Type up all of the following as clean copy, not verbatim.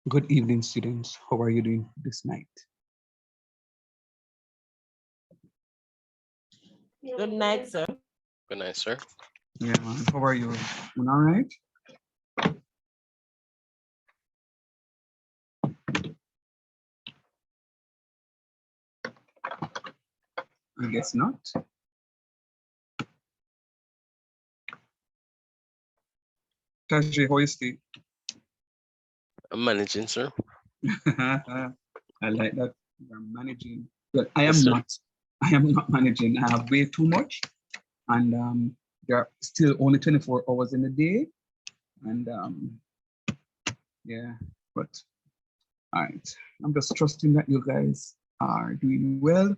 Good evening, students. How are you doing this night? Good night, sir. Good night, sir. Yeah, man. How are you? You all right? I guess not. Tajay, how is it? I'm managing, sir. I like that you're managing. But I Yes, am sir. not. I am not managing. I have way too much, and there are still only 24 hours in a day, and yeah. But all right, I'm just trusting that you guys are doing well.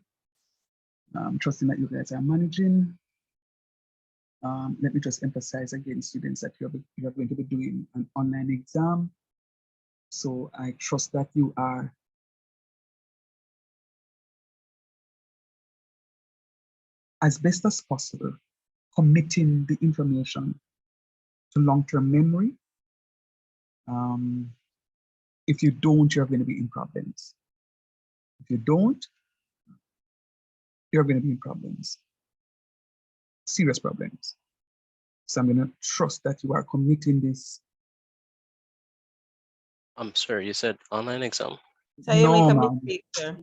Trusting that you guys are managing. Let me just emphasize again, students, that you are going to be doing an online exam. So I trust that you are as best as possible committing the information to long-term memory. If you don't, you're going to be in problems. If you don't, you're going to be in problems, serious problems. So I'm going to trust that you are committing this. I'm sorry, you said online exam. So you make No, a man. mistake, sir.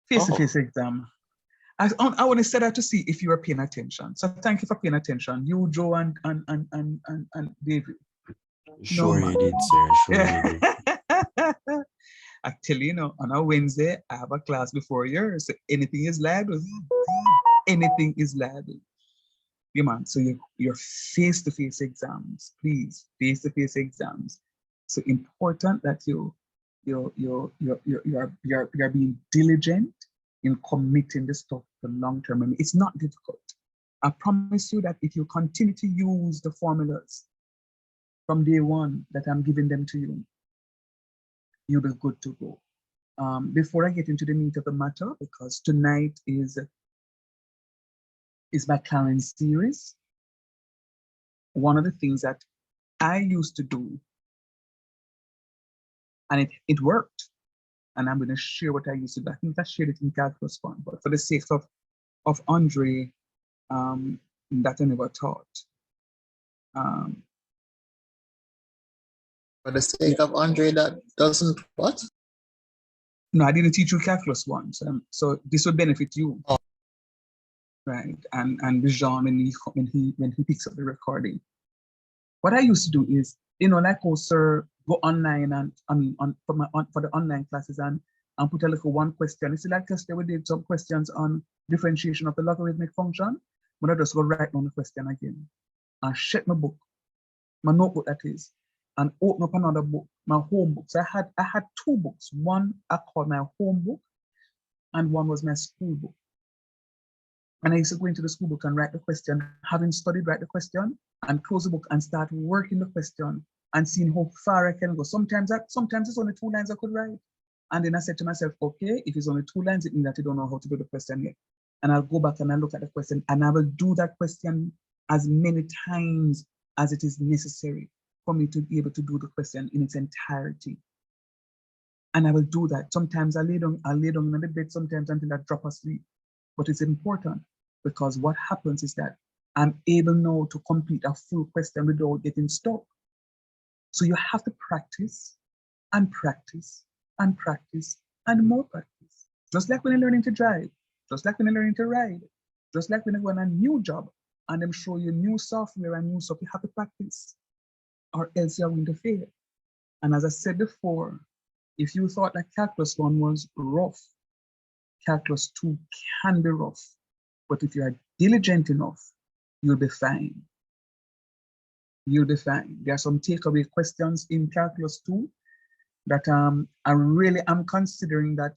Face-to-face exam. I only said that to see if you were paying attention. So thank you for paying attention. You, Joe, and David. Sure No, you did, sir. Sure you did. I tell you, on a Wednesday, I have a class before yours. So anything is liable. Anything is liable. Yeah, man. So your face-to-face exams, please, face-to-face exams. So important that you're being diligent in committing the stuff to long-term memory. It's not difficult. I promise you that if you continue to use the formulas from day one that I'm giving them to you, you'll be good to go. Before I get into the meat of the matter, because tonight is my Karen series, one of the things that I used to do, and it worked, and I'm going to share what I used to do. I think I shared it in Calculus 1, but for the sake of Andre, that I never taught. For the sake of Andre, that doesn't what? No, I didn't teach you Calculus 1, so this will benefit you. Oh. Right, and Bijan when he picks up the recording. What I used to do is, like sir, go online and for the online classes and put a little one question. You see, like yesterday we did some questions on differentiation of the logarithmic function. But I just go write down the question again and check my book, my notebook that is, and open up another book, my home book. So I had two books. One I called my home book, and one was my school book. And I used to go into the school book and write the question, having studied, write the question, and close the book and start working the question and seeing how far I can go. Sometimes it's only 2 lines I could write. And then I said to myself, okay, if it's only 2 lines, it means that you don't know how to do the question yet. And I'll go back and I'll look at the question and I will do that question as many times as it is necessary for me to be able to do the question in its entirety. And I will do that. Sometimes I lay down in the bed sometimes until I drop asleep. But it's important because what happens is that I'm able now to complete a full question without getting stuck. So you have to practice and practice and practice and more practice. Just like when you're learning to drive, just like when you're learning to ride, just like when you're on a new job and them show you new software and new stuff, you have to practice or else you're going to fail. And as I said before, if you thought that Calculus 1 was rough, Calculus 2 can be rough, but if you are diligent enough, you'll be fine. You'll be fine. There are some takeaway questions in Calculus 2 that I'm considering that.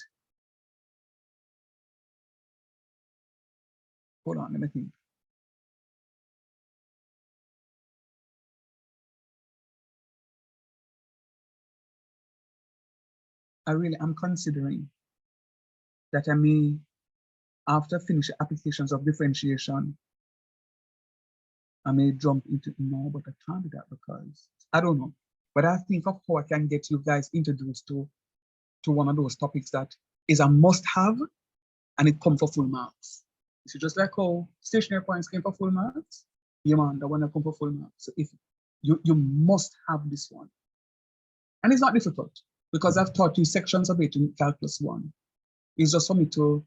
Hold on, let me think. I'm considering that I may, after finish applications of differentiation, I may jump into no, but I can't do that because I don't know. but I think of how I can get you guys introduced to one of those topics that is a must-have, and it comes for full marks. So just like how stationary points came for full marks, yeah man, that one that come for full marks. So if you must have this one. And it's not difficult because I've taught you sections of it in Calculus 1. It's just for me to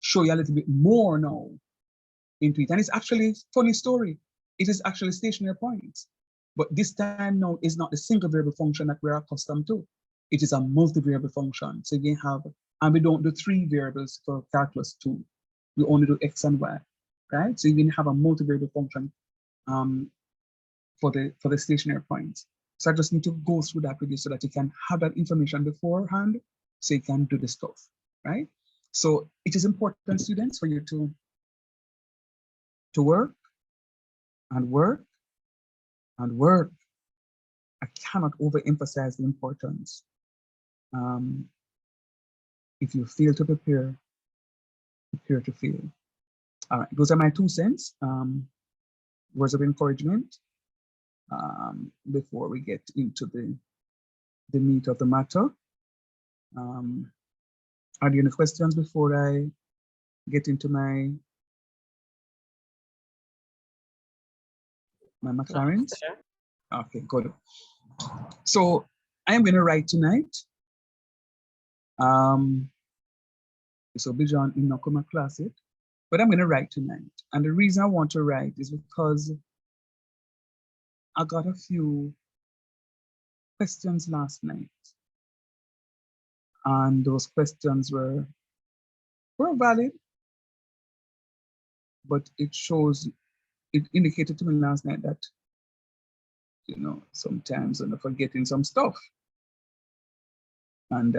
show you a little bit more now into it. And it's actually a funny story. It is actually stationary points. But this time now is not the single variable function that we're accustomed to. It is a multivariable function. So you have, and we don't do 3 variables for Calculus 2. We only do x and y, right? So you can have a multivariable function for the stationary points. So I just need to go through that with you so that you can have that information beforehand so you can do the stuff, right? So it is important, students, for you to work and work and work. I cannot overemphasize the importance. If you fail to prepare, prepare to fail. All right, those are my 2 cents. Words of encouragement before we get into the meat of the matter. Are there any questions before I get into my McLarens? Okay, good. So I am going to write tonight. So Bijan in not come to class yet, but I'm going to write tonight. And the reason I want to write is because I got a few questions last night. And those questions were valid, but it indicated to me last night that, you know, sometimes I'm forgetting some stuff. And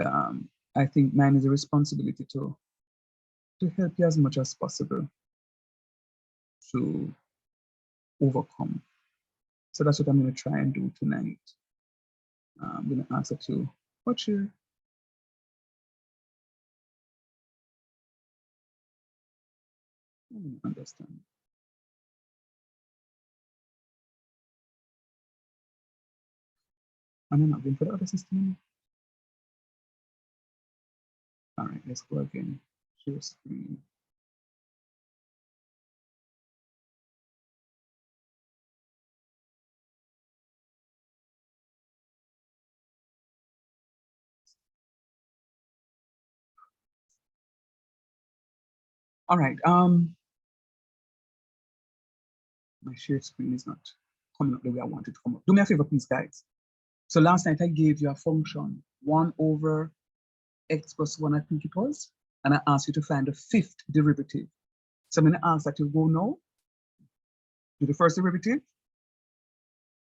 I think mine is a responsibility to help you as much as possible to overcome. So that's what I'm going to try and do tonight. I'm going to answer to what's your understand. And I'm not going for the other system. All right, let's go again. Share screen. All right. My share screen is not coming up the way I want it to come up. Do me a favor, please, guys. So last night I gave you a function 1 over x plus 1, I think it was, and I asked you to find the 5th derivative. So I'm going to ask that you go now, do the first derivative,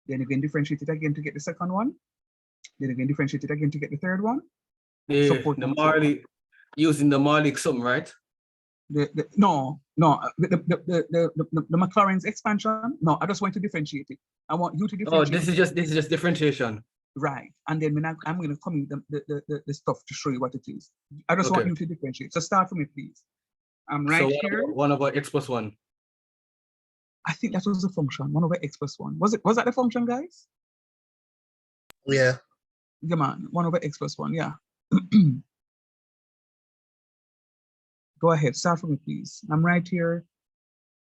then again differentiate it again to get the second one, then again differentiate it again to get the third one. The Marley, using the Marley sum, right? No, the Maclaurin's expansion. No, I just want to differentiate it. I want you to differentiate. Oh, this is just differentiation. Right, and then when I'm going to come in the stuff to show you what it is. I just want you to differentiate. So start for me, please. I'm right here. 1 over x plus 1. I think that was the function. 1 over x plus 1. Was that the function, guys? Yeah. Yeah, man. 1 over x plus 1. Yeah. Go ahead. Start for me, please. I'm right here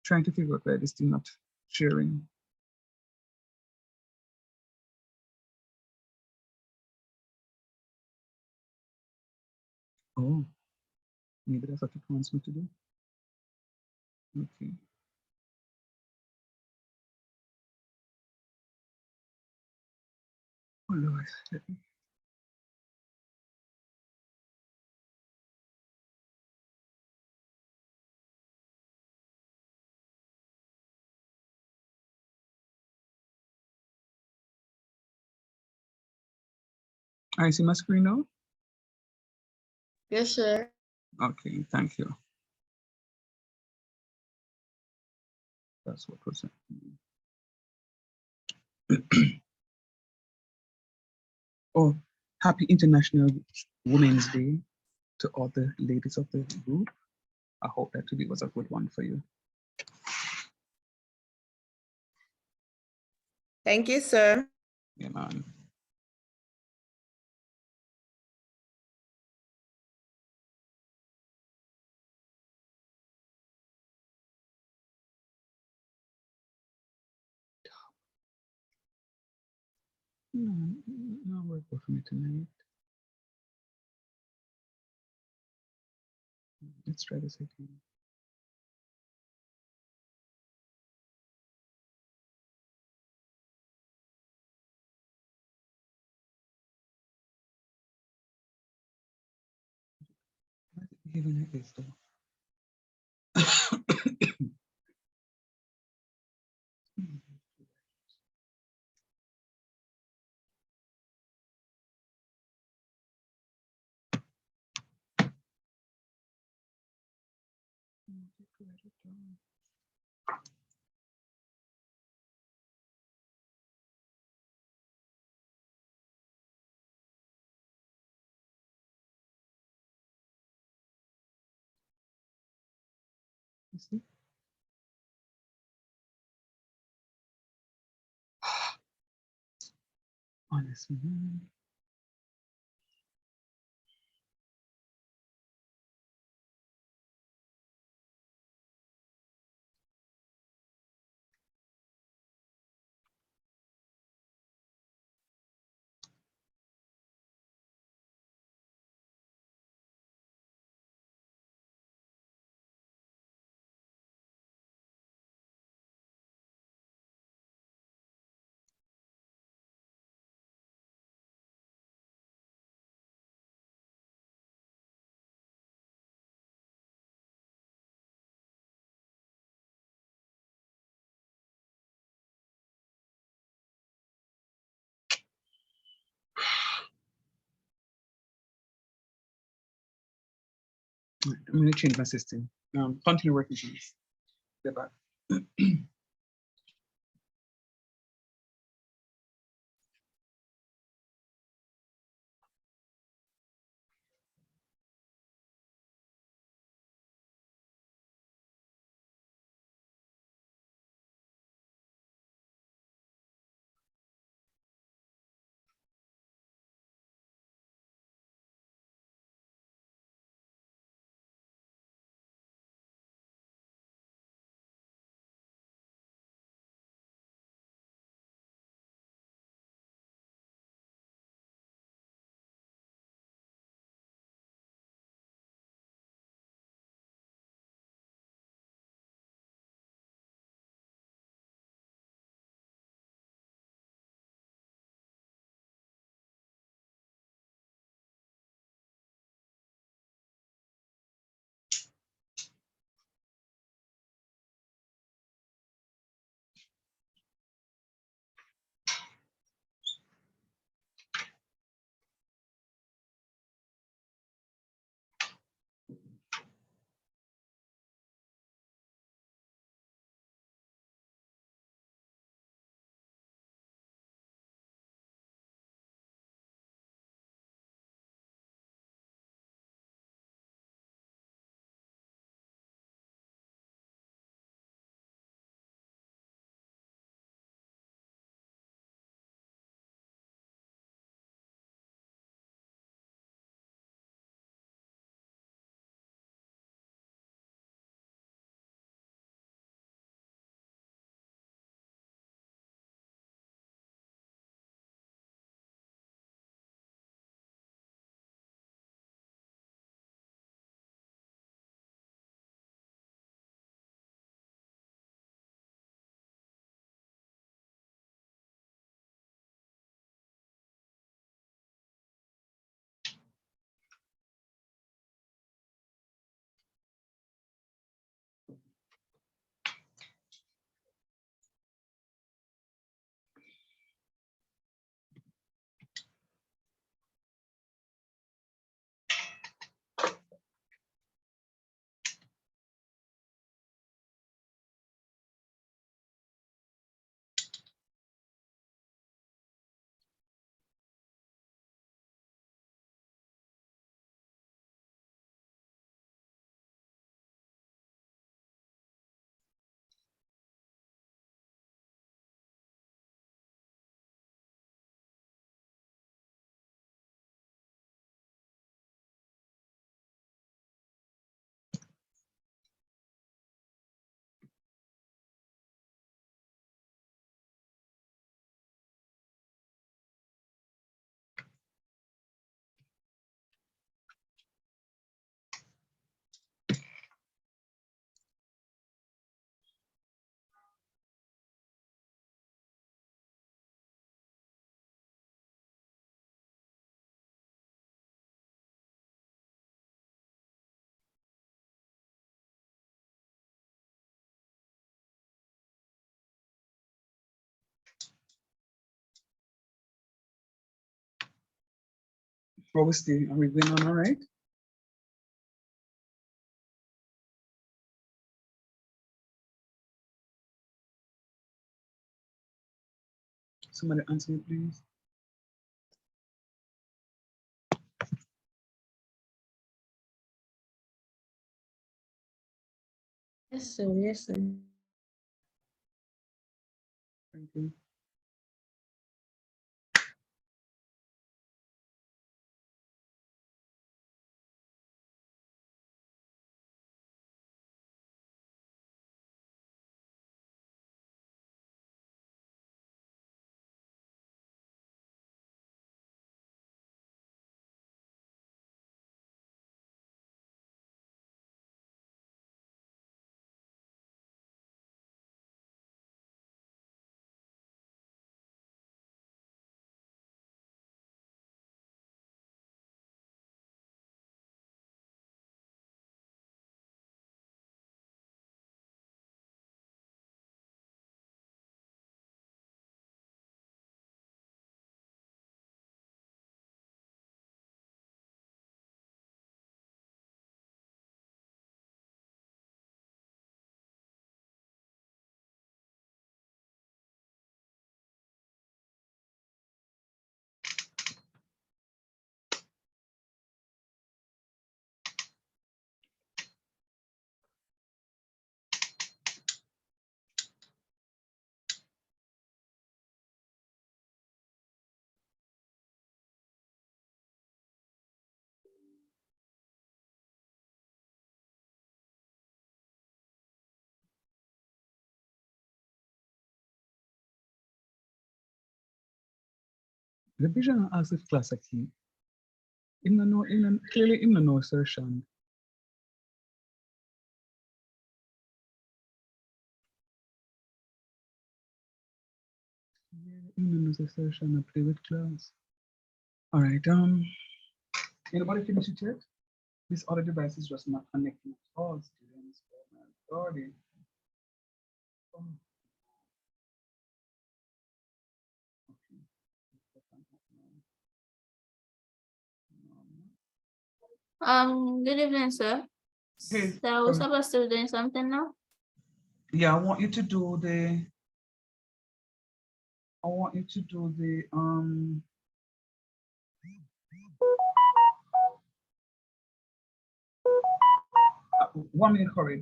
trying to figure out why this thing not sharing. Oh, maybe that's what it wants me to do. Okay. Oh, Lord. I see my screen now? Yes, sir. Okay, thank you. That's what was it. Oh, happy International Women's Day to all the ladies of the group. I hope that today was a good one for you. Thank you, sir. Yeah, man. No, no work for me tonight. Let's try this again. Why is it behaving like this though? You see? Honestly, man. Right, I'm gonna change my system. Continue working, please. Get back. Are we still, are we going on all right? Somebody answer me, please. Yes, sir. Yes, sir. Thank you. The vision as if class a key. Clearly in the no assertion. In the no assertion, I play with class. All right. Anybody finish it yet? This other device is just not connecting at all, students. Oh my God. Oh. Good evening, sir. Hey, So we're supposed to be doing something now? yeah, I want you to do the one minute courage.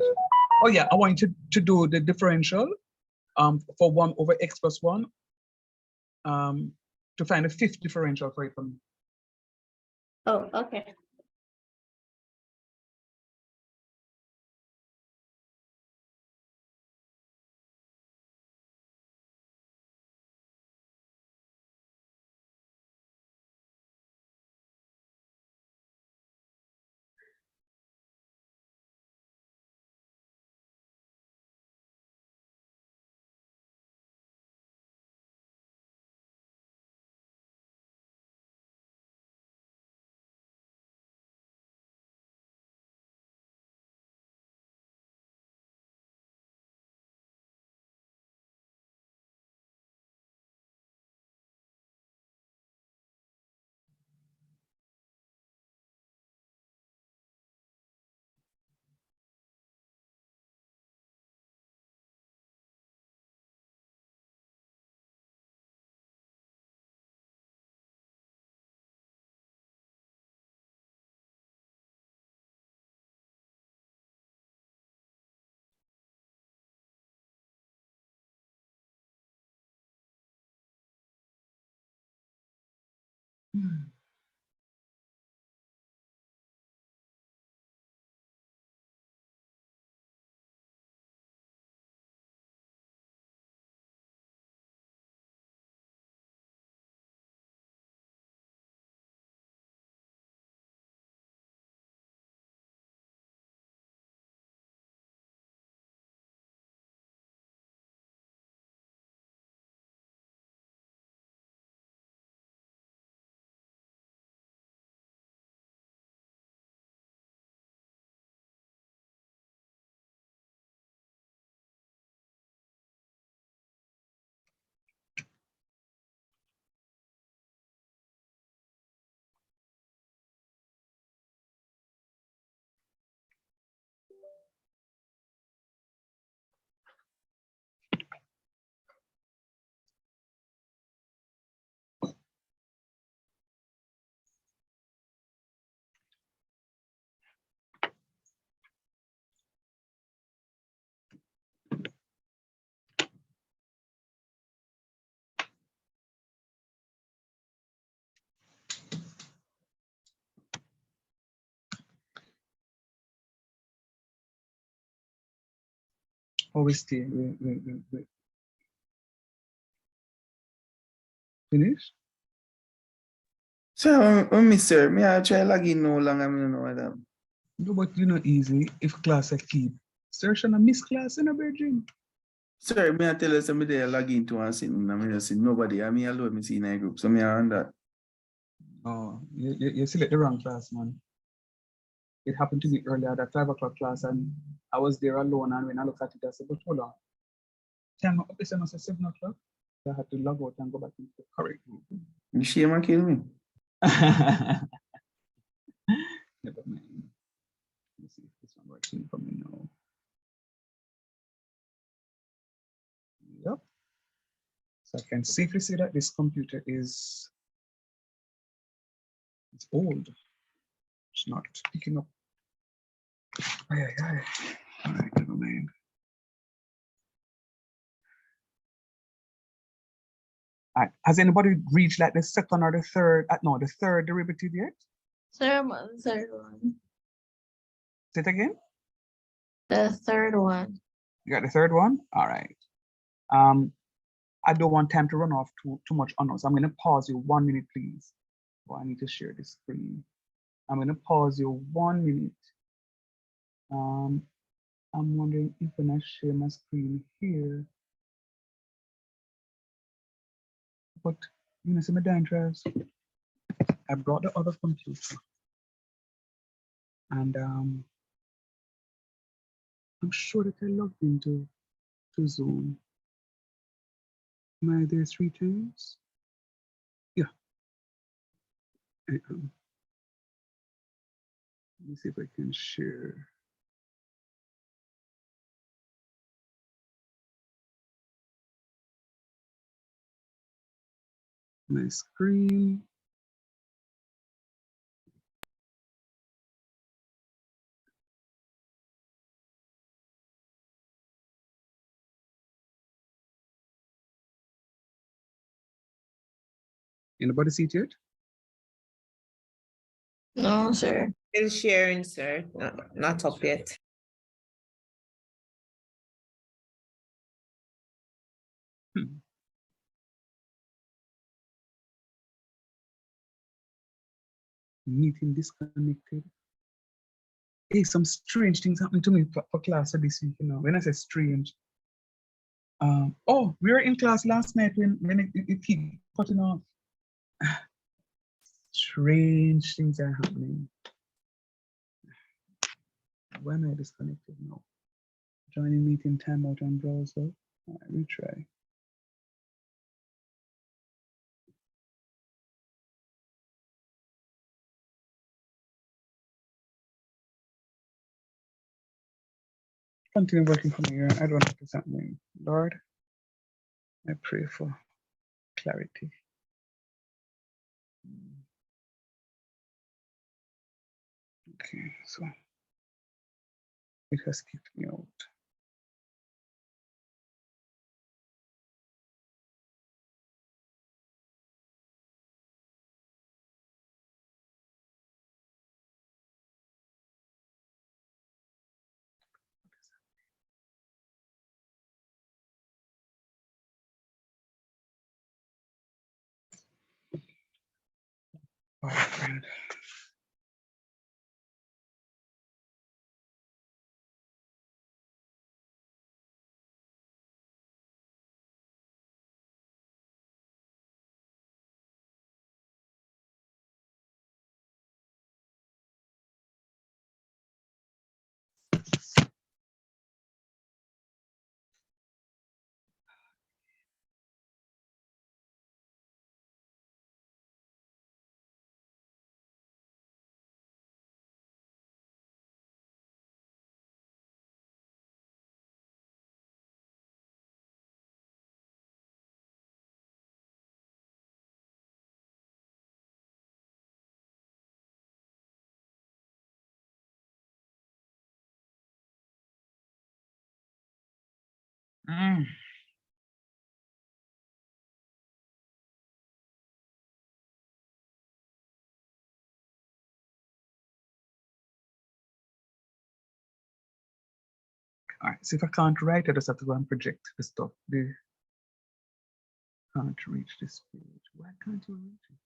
Oh yeah, I want you to do the differential for 1 over x plus 1 to find a fifth differential for it for me. Oh, okay. Always stay. Wait. Finish? So, mister, me I try log in no longer, me know what I'm. No, but you know easy. If class I keep. Search on a miss class in a bedroom. Sir, me I tell you somebody I log into and sitting and me just see nobody. I mean alone me see in a group. So me I on that. Oh, you select the wrong class, man. It happened to me earlier, that 5 o'clock class, and I was there alone. And when I look at it, I said, but hold on. Can I say 7 o'clock? So I had to log out and go back into the correct group. You shame and kill me. Never mind. Let's see if this one working for me now. Yep. So I can safely say that this computer is it's old. It's not picking up. Aye. All right, never mind. All right. Has anybody reached like the second or the third? No, the third derivative yet? Sir, the third one. Say it again. The third one. You got the third one? All right. I don't want time to run off too much on us. I'm going to pause you 1 minute, please. Oh, I need to share the screen. I'm going to pause you 1 minute. I'm wondering if when I share my screen here, but you know, see my dangerous. I brought the other computer, and I'm sure that I logged into Zoom. Am I there 3 times? Yeah. I am. Let me see if I can share. My screen. Anybody see it yet? No, sir. Still sharing, sir. Not up yet. Meeting disconnected. Hey, some strange things happening to me for class this week, you know. When I say strange, oh, we were in class last night when it keep cutting off. Strange things are happening. Why am I disconnected now? Joining meeting timeout on browser. All right, retry. Continue working for me here. I don't know what is happening. Lord, I pray for clarity. Okay, so it has kicked me out. All right, friend. All right, so if I can't write, I just have to go and project the stuff. Can't reach this page. Why can't you reach it?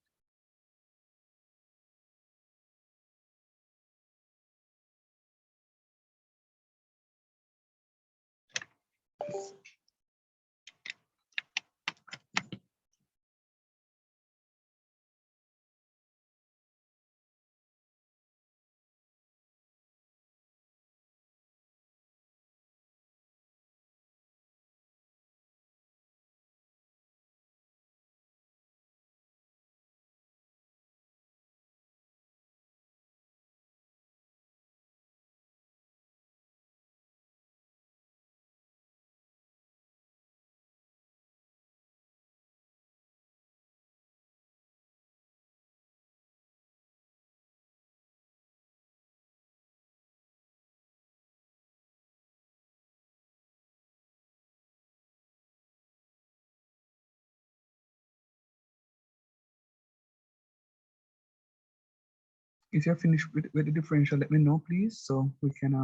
If you're finished with the differential, let me know, please, so we can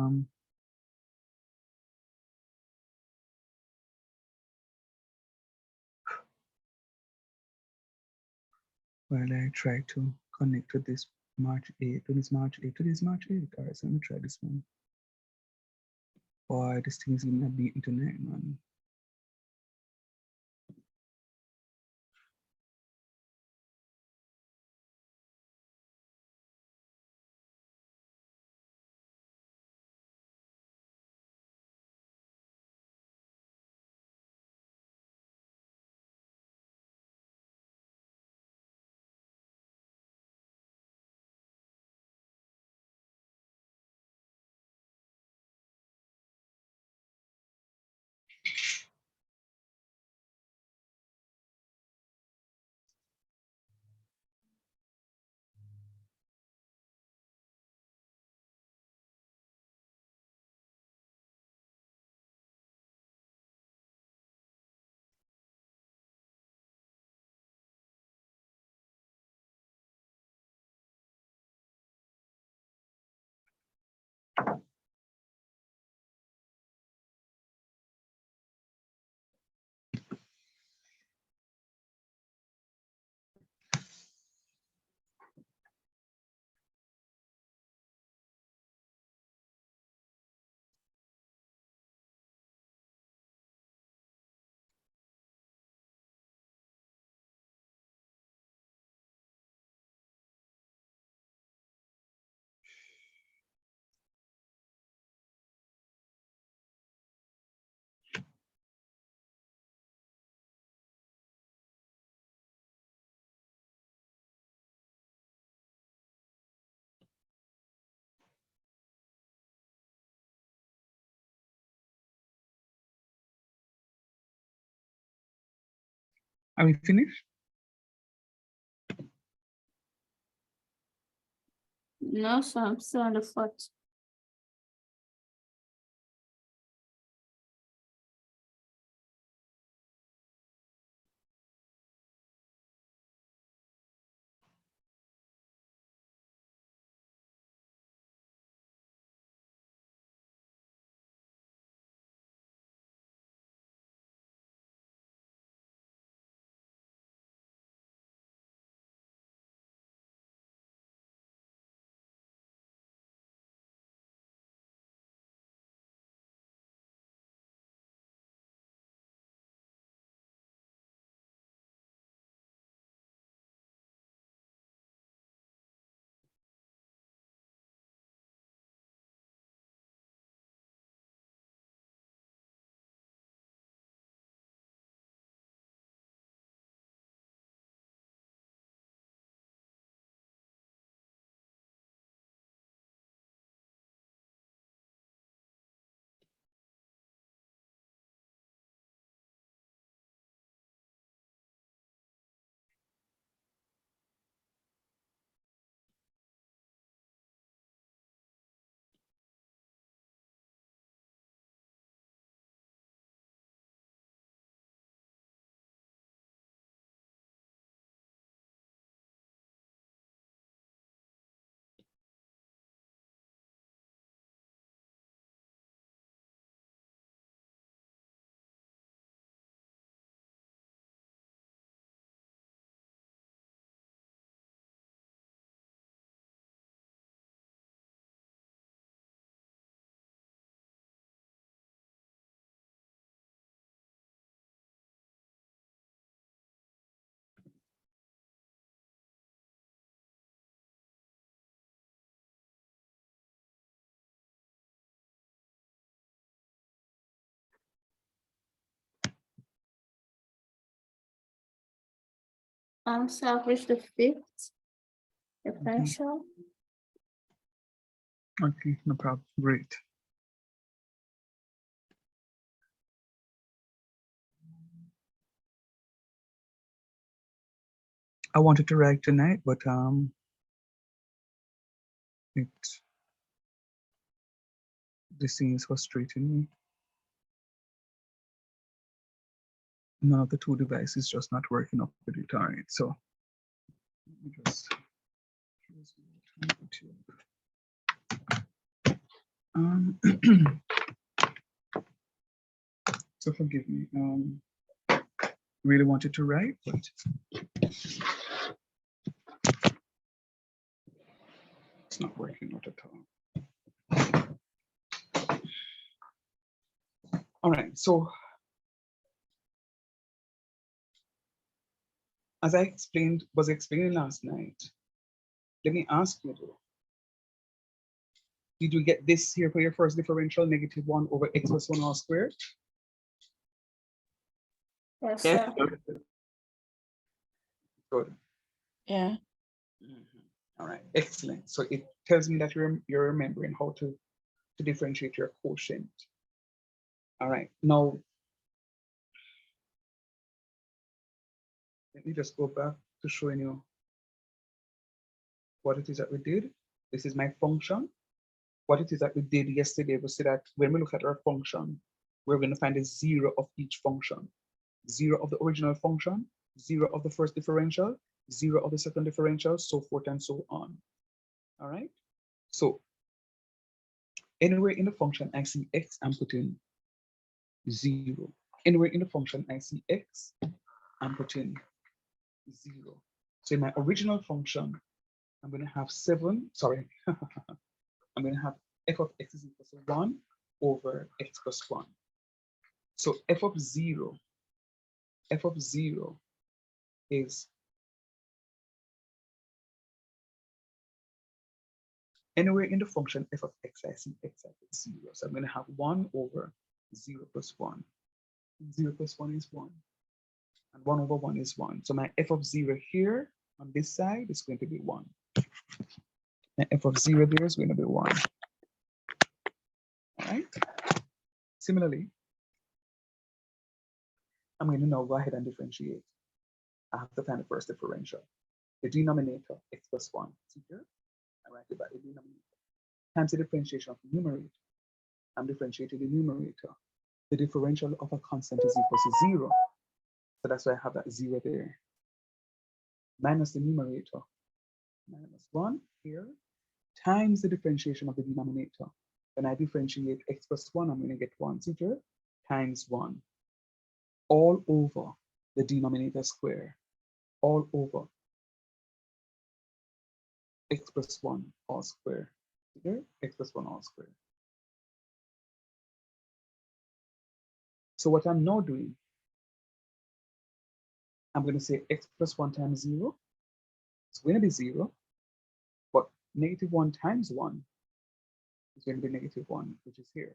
while I try to connect to this March 8th, when it's March 8th, today is March 8th. All right, so let me try this one. Boy, this thing is gonna beat me tonight, man. Are we finished? No, sir, I'm still on the foot. Start with the fifth differential. Okay, no problem. Great. I wanted to write tonight, but this thing is frustrating me. None of the two devices just not working up with it. All right, so let me just so forgive me. Really wanted to write, but it's not working out at all. All right, so as I was explaining last night, let me ask you though, did you get this here for your first differential, -1 over x plus 1 all squared? Yes, Yes, sir. sir. Good. Yeah. All right, excellent. So it tells me that you're remembering how to differentiate your quotient. All right, now let me just go back to showing you what it is that we did. This is my function. What it is that we did yesterday was that when we look at our function, we're going to find the zero of each function. Zero of the original function, zero of the first differential, zero of the second differential, so forth and so on. All right. So anywhere in the function I see x, I'm putting 0. Anywhere in the function I see x, I'm putting 0. So in my original function, I'm going to have 7. Sorry, I'm going to have f of x is equal to 1 over x plus 1. So f of 0 is anywhere in the function f of x, I see x at 0. So I'm going to have 1 over 0 plus 1. 0 plus 1 is 1. And 1 over 1 is 1. So my f of 0 here on this side is going to be 1. My f of 0 there is going to be 1. All right. Similarly, I'm going to now go ahead and differentiate. I have to find the first differential. The denominator, x plus 1. See here? I write it by the denominator. Times the differentiation of the numerator. I'm differentiating the numerator. The differential of a constant is equal to 0. So that's why I have that 0 there. Minus the numerator. Minus 1 here. Times the differentiation of the denominator. When I differentiate x plus 1, I'm going to get 1 here times 1. All over the denominator square. All over x plus 1 all square. Here, x plus 1 all square. So what I'm now doing, I'm going to say x plus 1 times 0. It's going to be 0. But -1 times 1 is going to be -1, which is here.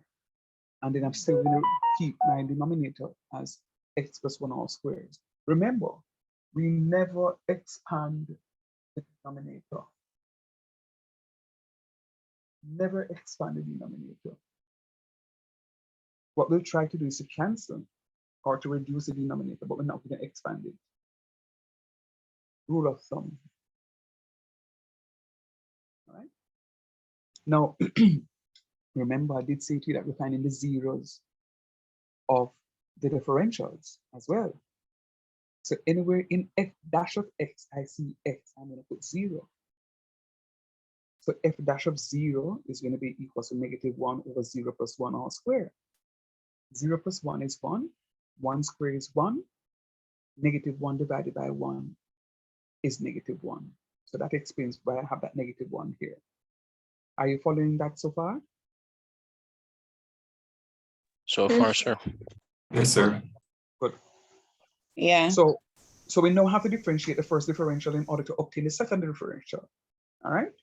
And then I'm still going to keep my denominator as x plus 1 all squares. Remember, we never expand the denominator. Never expand the denominator. What we'll try to do is to cancel or to reduce the denominator, but we're not going to expand it. Rule of thumb. All right. Now, remember, I did say to you that we're finding the zeros of the differentials as well. So anywhere in f dash of x, I see x, I'm going to put 0. So f dash of 0 is going to be equal to -1 over 0 plus 1 all square. 0 plus 1 is 1. 1 squared is 1. -1 divided by 1 is -1. So that explains why I have that -1 here. Are you following that so far? So far, sir. Yes, sir. Good. Yeah. So we now have to differentiate the first differential in order to obtain the second differential. All right.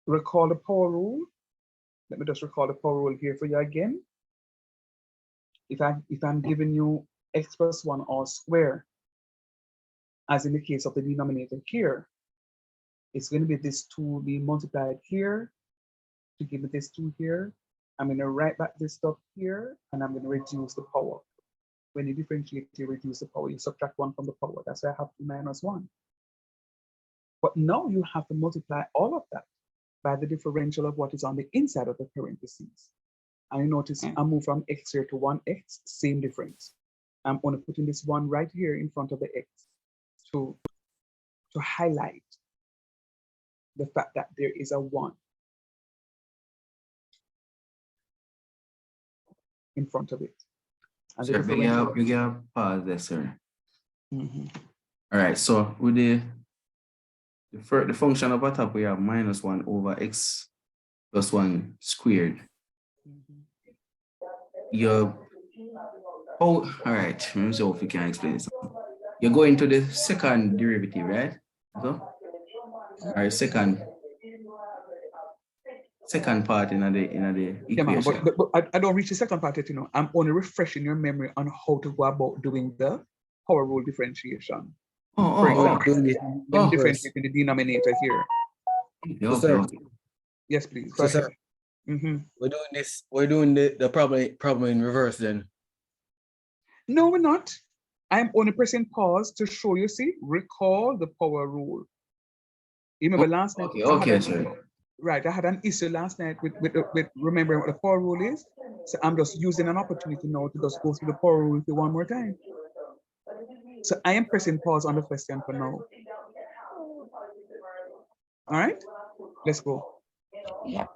Recall the power rule. Let me just recall the power rule here for you again. If I'm giving you x plus 1 all square. As in the case of the denominator here, it's going to be this 2 being multiplied here to give me this 2 here. I'm going to write back this stuff here, and I'm going to reduce the power. When you differentiate, you reduce the power. You subtract 1 from the power. That's why I have 2 minus 1. But now you have to multiply all of that by the differential of what is on the inside of the parentheses. And you notice I move from x here to 1x, same difference. I'm only putting this 1 right here in front of the x to highlight the fact that there is a 1 in front of it. And the Sir, differential. we got pause there, sir. Mhm. All right, so with the function up at top, we have minus 1 over x plus 1 squared. All right, let me see if we can explain this. You're going to the second derivative, right? So, all right, second part in the Yeah, man, equation. but I don't reach the second part yet, you know. I'm only refreshing your memory on how to go about doing the power rule differentiation. For example, when differentiating the denominator here. Yeah, sir. okay. Yes, please. So, Go sir, ahead. Mhm. we're doing the problem in reverse then. No, we're not. I'm only pressing pause to show you, see, recall the power rule. You remember last night? Okay, sir. Right, I had an issue last night with remembering what the power rule is. So I'm just using an opportunity now to just go through the power rule one more time. So I am pressing pause on the question for now. All right, let's go. Yeah.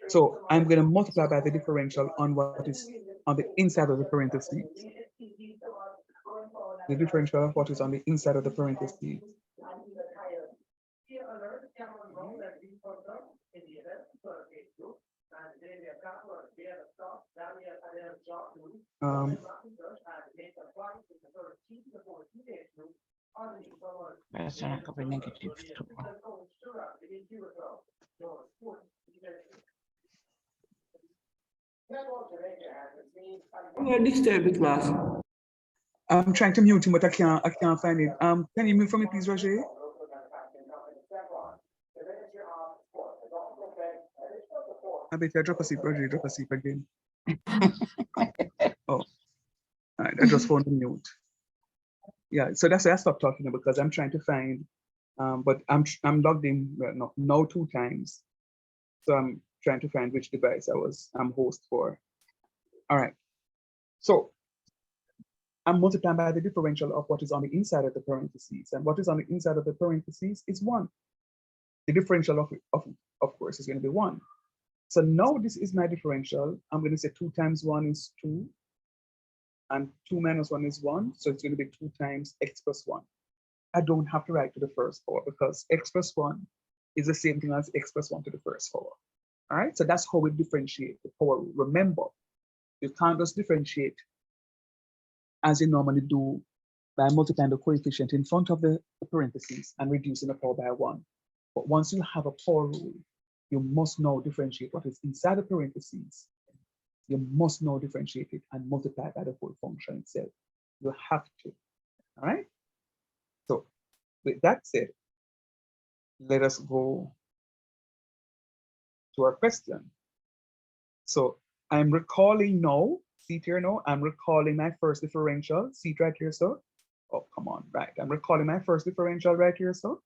So I'm going to multiply by the differential on what is on the inside of the parentheses. The differential of what is on the inside of the parentheses. That's not gonna be negative 2. I'm trying to mute him, but I can't find it. Can you mute for me, please, Roger? I bet you drop a seat, Roger. Drop a seat again. Oh, all right. I just found the mute. Yeah, so that's why I stopped talking because I'm trying to find. But I'm logged in now 2 times, so I'm trying to find which device I'm host for. All right. So I'm multiplying by the differential of what is on the inside of the parentheses, and what is on the inside of the parentheses is 1. The differential of course is going to be 1. So now this is my differential. I'm going to say 2 times 1 is 2, and 2 minus 1 is 1. So it's going to be 2 times x plus 1. I don't have to write to the first power because x plus 1 is the same thing as x plus 1 to the first power. All right, so that's how we differentiate the power rule. Remember, you can't just differentiate as you normally do by multiplying the coefficient in front of the parentheses and reducing the power by 1. But once you have a power rule, you must now differentiate what is inside the parentheses. You must now differentiate it and multiply by the whole function itself. You have to. All right. So with that said, let us go to our question. So I'm recalling now, see it here now, I'm recalling my first differential, see it right here, so. Oh, come on, right. I'm recalling my first differential right here, so.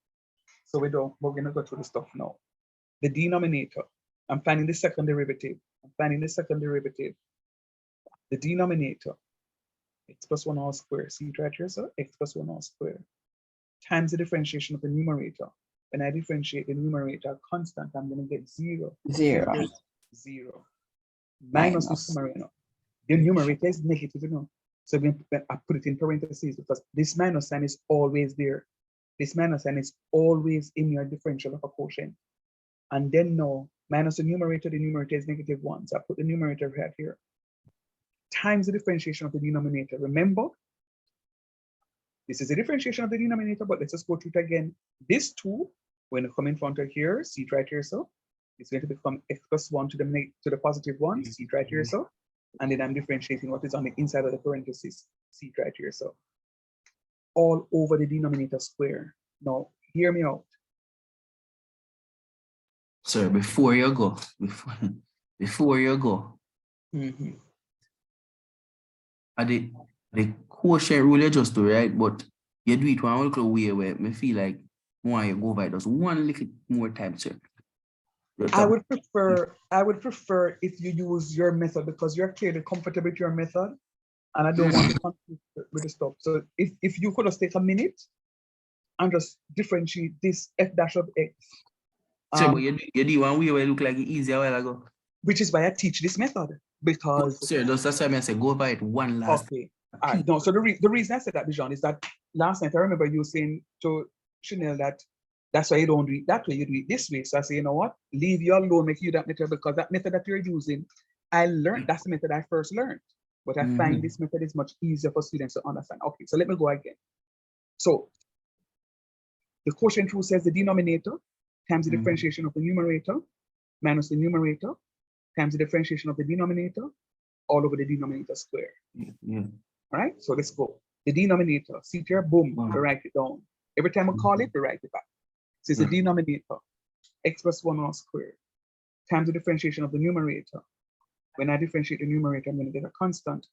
So we're gonna go through the stuff now. The denominator, I'm finding the second derivative. The denominator, x plus 1 all square, see it right here, so, x plus 1 all square, times the differentiation of the numerator. When I differentiate the numerator constant, I'm going to get 0. 0. 0. Minus the numerator. The numerator is negative, you know. So when I put it in parentheses because this minus sign is always there. This minus sign is always in your differential of a quotient. And then now, minus the numerator is negative 1. So I put the numerator right here. Times the differentiation of the denominator. Remember, this is a differentiation of the denominator, but let's just go through it again. This 2, when it come in front of here, see it right here, so it's going to become x plus 1 to the positive 1, see it right here, so and then I'm differentiating what is on the inside of the parenthesis, C right here. So all over the denominator square. Now, hear me out. Sir, before you go, before you go, Mhm. the quotient rule you just do, right? But you do it one little way where me feel like why you go by just one little more time, sir. I would prefer if you use your method because you're clearly comfortable with your method and I don't want to conflict with the stuff. So if you could just take a minute and just differentiate this f dash of x, Sir, but you do one way where it look like it easy a while ago. which is why I teach this method because Sir, that's why I say go by it one last. okay. All right. No, so the reason I said that, Bijan, is that last night I remember you saying to Chanel that that's why you don't do it that way, you do it this way. So I say, you know what? Leave you alone, make you that method because that method that you're using, I learned that's the method I first learned. But I find this method is much easier for students to understand. Okay, so let me go again. So the quotient rule says the denominator times the differentiation of the numerator minus the numerator times the differentiation of the denominator all over the denominator square. All right, so let's go. The denominator, see here, boom, we write it down. Every time we call it, we write it back. So it's the denominator, x plus 1 all squared, times the differentiation of the numerator. When I differentiate the numerator, I'm going to get a constant.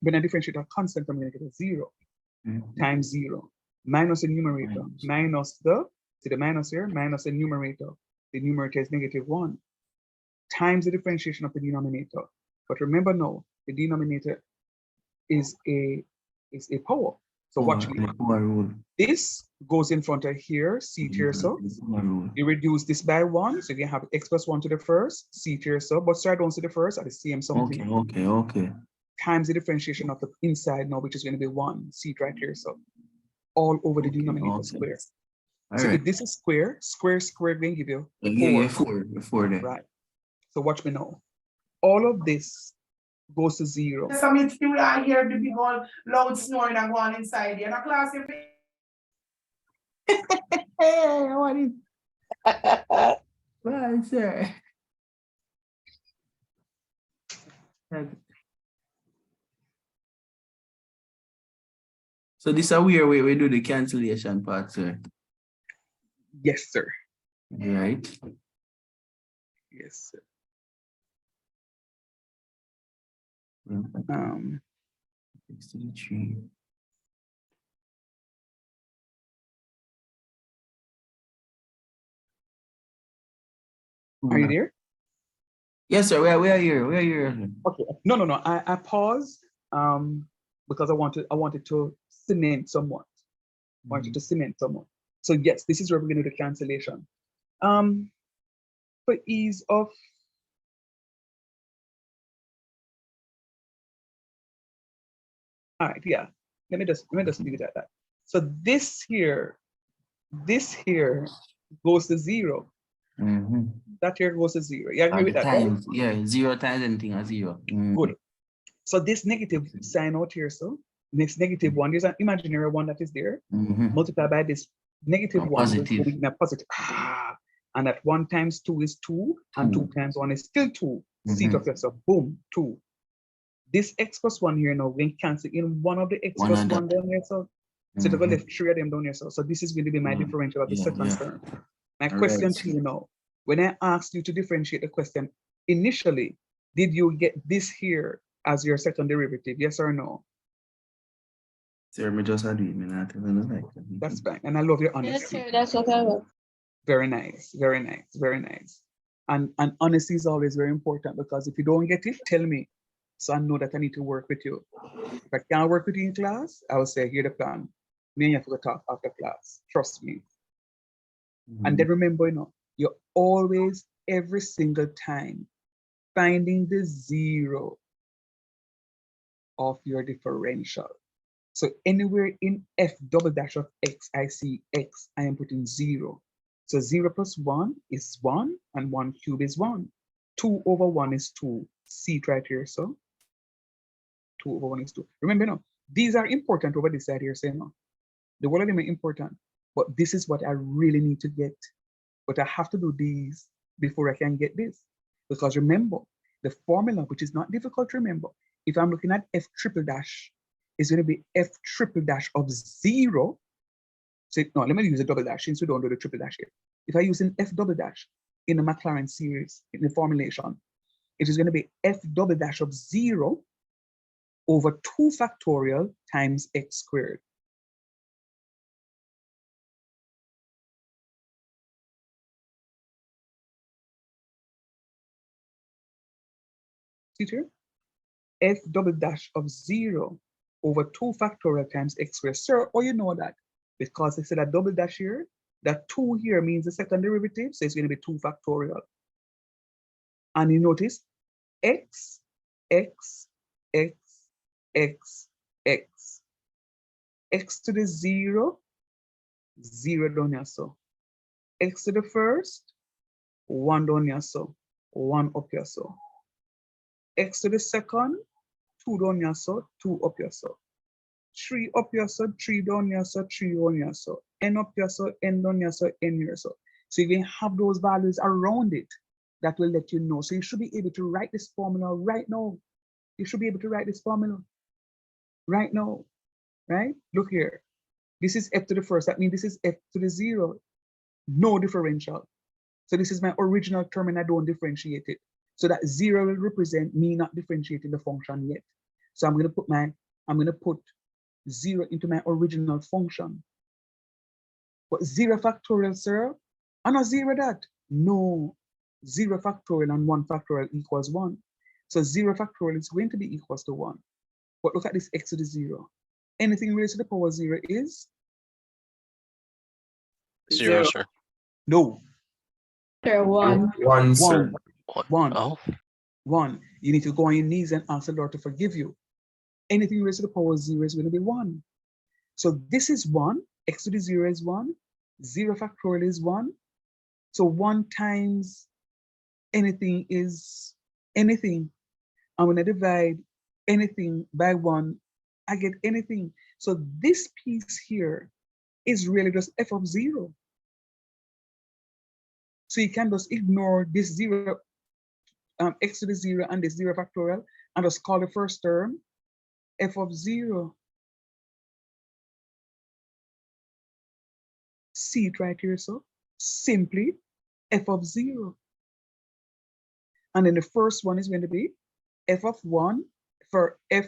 When I differentiate a constant, I'm going to get a 0 times 0 minus the numerator, minus the, see the minus here, minus the numerator. The numerator is -1 times the differentiation of the denominator. But remember now, the denominator is a power. So watch me. This goes in front of here, C tier so. You reduce this by 1, so you can have x plus 1 to the first, C tier so, but start down to the first at the same something. Okay. Times the differentiation of the inside now, which is going to be 1, C right here so. All over the denominator square. So if this is square squared will give you 4 there. Right. So watch me now. All of this goes to 0. Some still I hear the big old loud snoring and going inside here. Now class if Hey, what is well, sir. So this is where we do the cancellation part, sir. Yes, sir. Right. Yes, sir. 63. Are you there? Yes, sir. We are here. We are here. Okay. No. I paused because I wanted to cement somewhat. Wanted to cement somewhat. So yes, this is where we're going to do the cancellation. For ease of all right, yeah. Let me just leave it at that. So this here goes to 0. That here goes to 0. You agree with that, right? Yeah, 0 times anything as 0. Good. So this negative sign out here, so next -1, there's an imaginary 1 that is there. Multiply by this -1, positive. A positive. And that 1 times 2 is 2, and 2 times 1 is still 2. Seat of yourself, boom, 2. This x plus 1 here now, we can cancel in one of the x plus 1 down here, so they're going to left 3 of them down here, so this is going to be my differential of the second term. My question to you now, when I asked you to differentiate the question, initially, did you get this here as your second derivative, yes or no? Sir, me just agree, me not even like that. That's fine, and I love your honesty. Yes, sir, that's what I want. Very nice, very nice, very nice. And honesty is always very important because if you don't get it, tell me. So I know that I need to work with you. If I can't work with you in class, I will say, here the plan. Me and you have to talk after class. Trust me. And then remember, you're always, every single time, finding the 0 of your differential. So anywhere in f double dash of x, I see x, I am putting 0. So 0 plus 1 is 1, and 1 cube is 1. 2 over 1 is 2. See it right here, so 2 over 1 is 2. Remember, these are important over this side here, so the one of them are important, but this is what I really need to get. But I have to do these before I can get this. Because remember, the formula, which is not difficult to remember, if I'm looking at f triple dash, is going to be f triple dash of 0. So no, let me use a double dash since we don't do the triple dash here. If I use an f double dash in the Maclaurin series, in the formulation, it is going to be f double dash of 0 over 2 factorial times x squared. See here? F double dash of 0 over 2 factorial times x squared. Sir, oh, you know that because I said a double dash here, that 2 here means the second derivative, so it's going to be 2 factorial. And you notice x, x, x, x, x. X to the 0, 0 down here, so. X to the first, 1 down here, so. 1 up here, so. X to the second, 2 down here, so. 2 up here, so. 3 up here, so. 3 down here, so. 3 down here, so. N up here, so. N down here, so. N here, so. So you can have those values around it that will let you know. So you should be able to write this formula right now. You should be able to write this formula right now, right? Look here. This is f to the first. That means this is f to the 0. No differential. So this is my original term and I don't differentiate it. So that 0 will represent me not differentiating the function yet. So I'm going to put 0 into my original function. But 0 factorial, sir? I'm not 0 that. No. 0 factorial and 1 factorial equals 1. So 0 factorial is going to be equals to 1. But look at this x to the 0. Anything raised to the power 0 is? 0, sir. No. Sir, 1. One, sir. 1. 1. Oh, 1. You need to go on your knees and ask the Lord to forgive you. Anything raised to the power 0 is going to be 1. So this is 1. X to the 0 is 1. 0 factorial is 1. So 1 times anything is anything. And when I divide anything by 1, I get anything. So this piece here is really just f of 0. So you can just ignore this 0, x to the 0 and this 0 factorial and just call the first term f of 0. See it right here, so simply f of 0. And then the first one is going to be f of 1 for f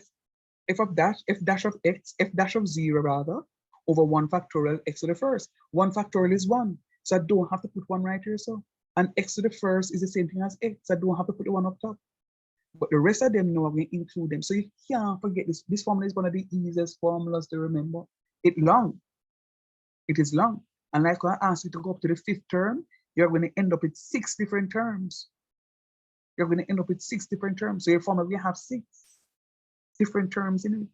of dash, f dash of x, f dash of 0 rather, over 1 factorial x to the first. 1 factorial is 1, so I don't have to put 1 right here, so. And x to the first is the same thing as x, I don't have to put the 1 up top. But the rest of them, no, I'm going to include them. So you can't forget this. This formula is one of the easiest formulas to remember. It's long. It is long. And like when I asked you to go up to the 5th term, you're going to end up with 6 different terms. You're going to end up with 6 different terms. So your formula will have 6 different terms in it.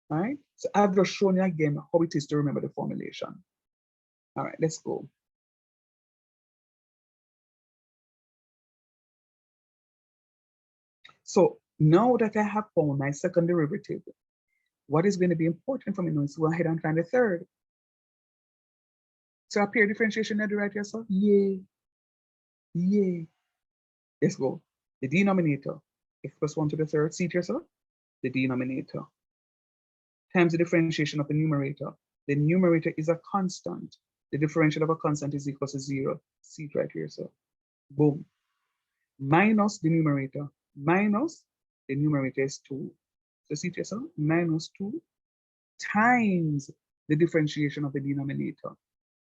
All right. So I've just shown you again how it is to remember the formulation. All right, let's go. So now that I have found my second derivative, what is going to be important for me now is to go ahead and find the third. So appear differentiation at the right here, so yay. Yay. Let's go. The denominator, x plus 1 to the third, see it here, so the denominator times the differentiation of the numerator. The numerator is a constant. The differential of a constant is equal to 0. See it right here, so boom. Minus the numerator. Minus the numerator is 2. So see it here, so minus 2 times the differentiation of the denominator.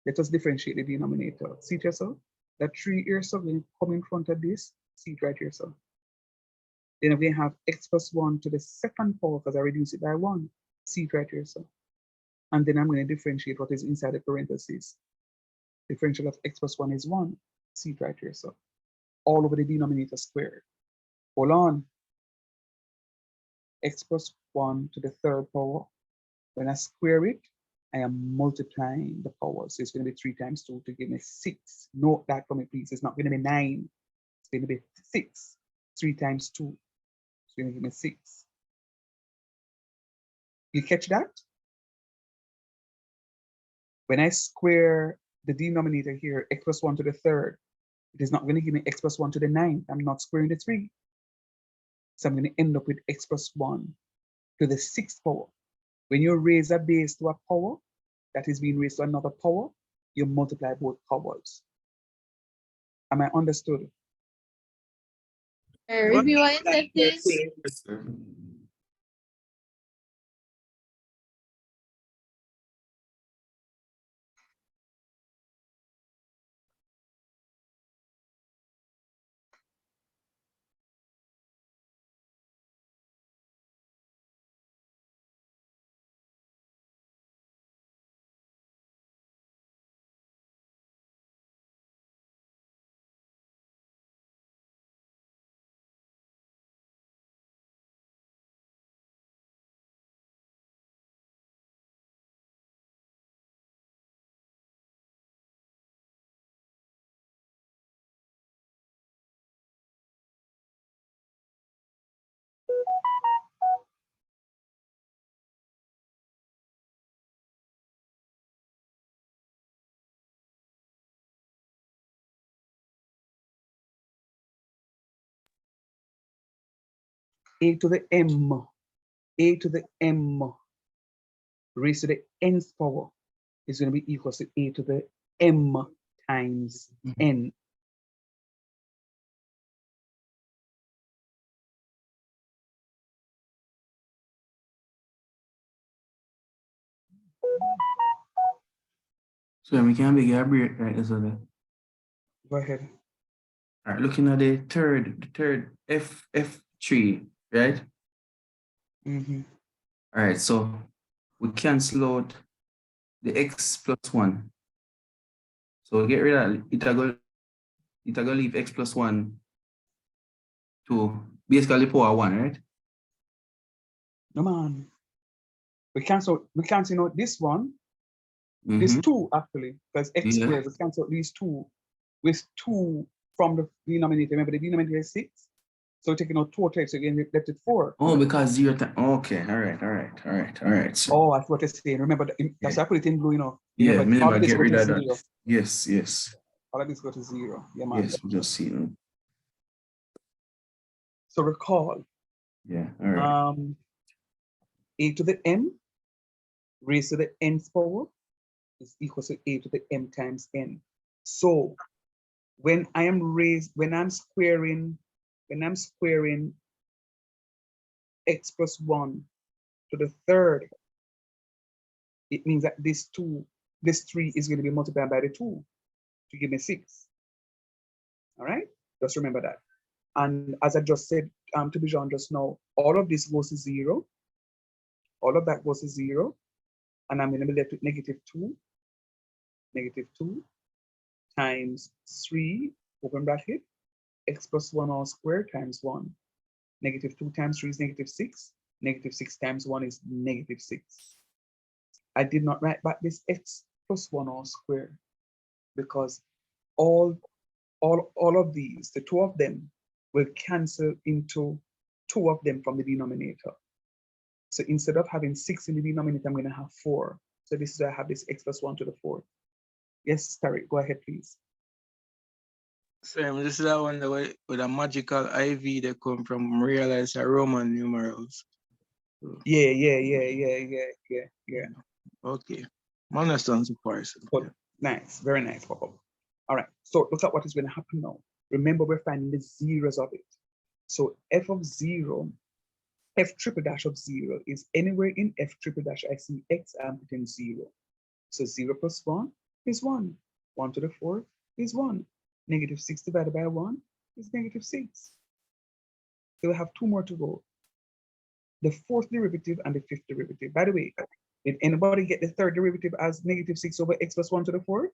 Let us differentiate the denominator. See it here, so that 3 here, so we come in front of this. See it right here, so. Then we have x plus 1 to the second power because I reduce it by 1. See it right here, so. And then I'm going to differentiate what is inside the parentheses. Differential of x plus 1 is 1. See it right here, so. All over the denominator squared. Hold on. X plus 1 to the third power. When I square it, I am multiplying the power. So it's going to be 3 times 2 to give me 6. Note that for me, please. It's not going to be 9. It's going to be 6. 3 times 2. It's going to give me 6. You catch that? When I square the denominator here, x plus 1 to the third, It is not going to give me x plus 1 to the 9th. I'm not squaring the 3. So I'm going to end up with x plus 1 to the 6th power. When you raise a base to a power that is being raised to another power, you multiply both powers. Am I understood? Review what you said, please. Yes, sir. A to the m, a to the m raised to the nth power is going to be equal to a to the m times n. So we can begin a break right there. So there. Go ahead. All right, looking at the third F3, right? Mm-hmm. All right, so we cancel out the x plus 1. So we get rid of it. It will leave x plus 1 to basically power 1, right? No man. We cancel out this one. Mhm. There's 2 actually, because x Yeah. squared, we cancel out these 2 with 2 from the denominator. Remember the denominator is 6. So we're taking out 2 x, so again we left it 4. Oh, because 0 time. Okay, all right. So, Oh, that's what I'm saying. Remember that's why I put it in blue, you know. yeah, Remember, me all never of this get go rid to of 0. that. Yes. All of this go to 0. Yeah, man. Yes, we just see them. So recall, Yeah, all right. a to the m raised to the nth power is equal to a to the m times n. So when I'm squaring x plus 1 to the 3rd, it means that this 3 is going to be multiplied by the 2 to give me 6. All right, just remember that. And as I just said to Bijan just now, all of this goes to 0. All of that goes to 0. And I'm going to be left with negative 2 times 3, open bracket, x plus 1 all squared times 1. Negative 2 times 3 is negative 6. Negative 6 times 1 is negative 6. I did not write back this x plus 1 all squared because all of these, the 2 of them, will cancel into 2 of them from the denominator. So instead of having 6 in the denominator, I'm going to have 4. So this is why I have this x plus 1 to the 4th. Yes, Tariq, go ahead, please. Same, this is that one that with a magical IV that come from realize Roman numerals. Yeah. Okay. I understand the parts. Good. Nice, very nice, Papa. All right, so look at what is going to happen now. Remember, we're finding the zeros of it. So f of 0, f triple dash of 0 is anywhere in f triple dash I see x, I'm putting 0. So 0 plus 1 is 1. 1 to the 4th is 1. Negative 6 divided by 1 is negative 6. So we have 2 more to go. The 4th derivative and the 5th derivative. By the way, did anybody get the 3rd derivative as negative 6 over x plus 1 to the 4th?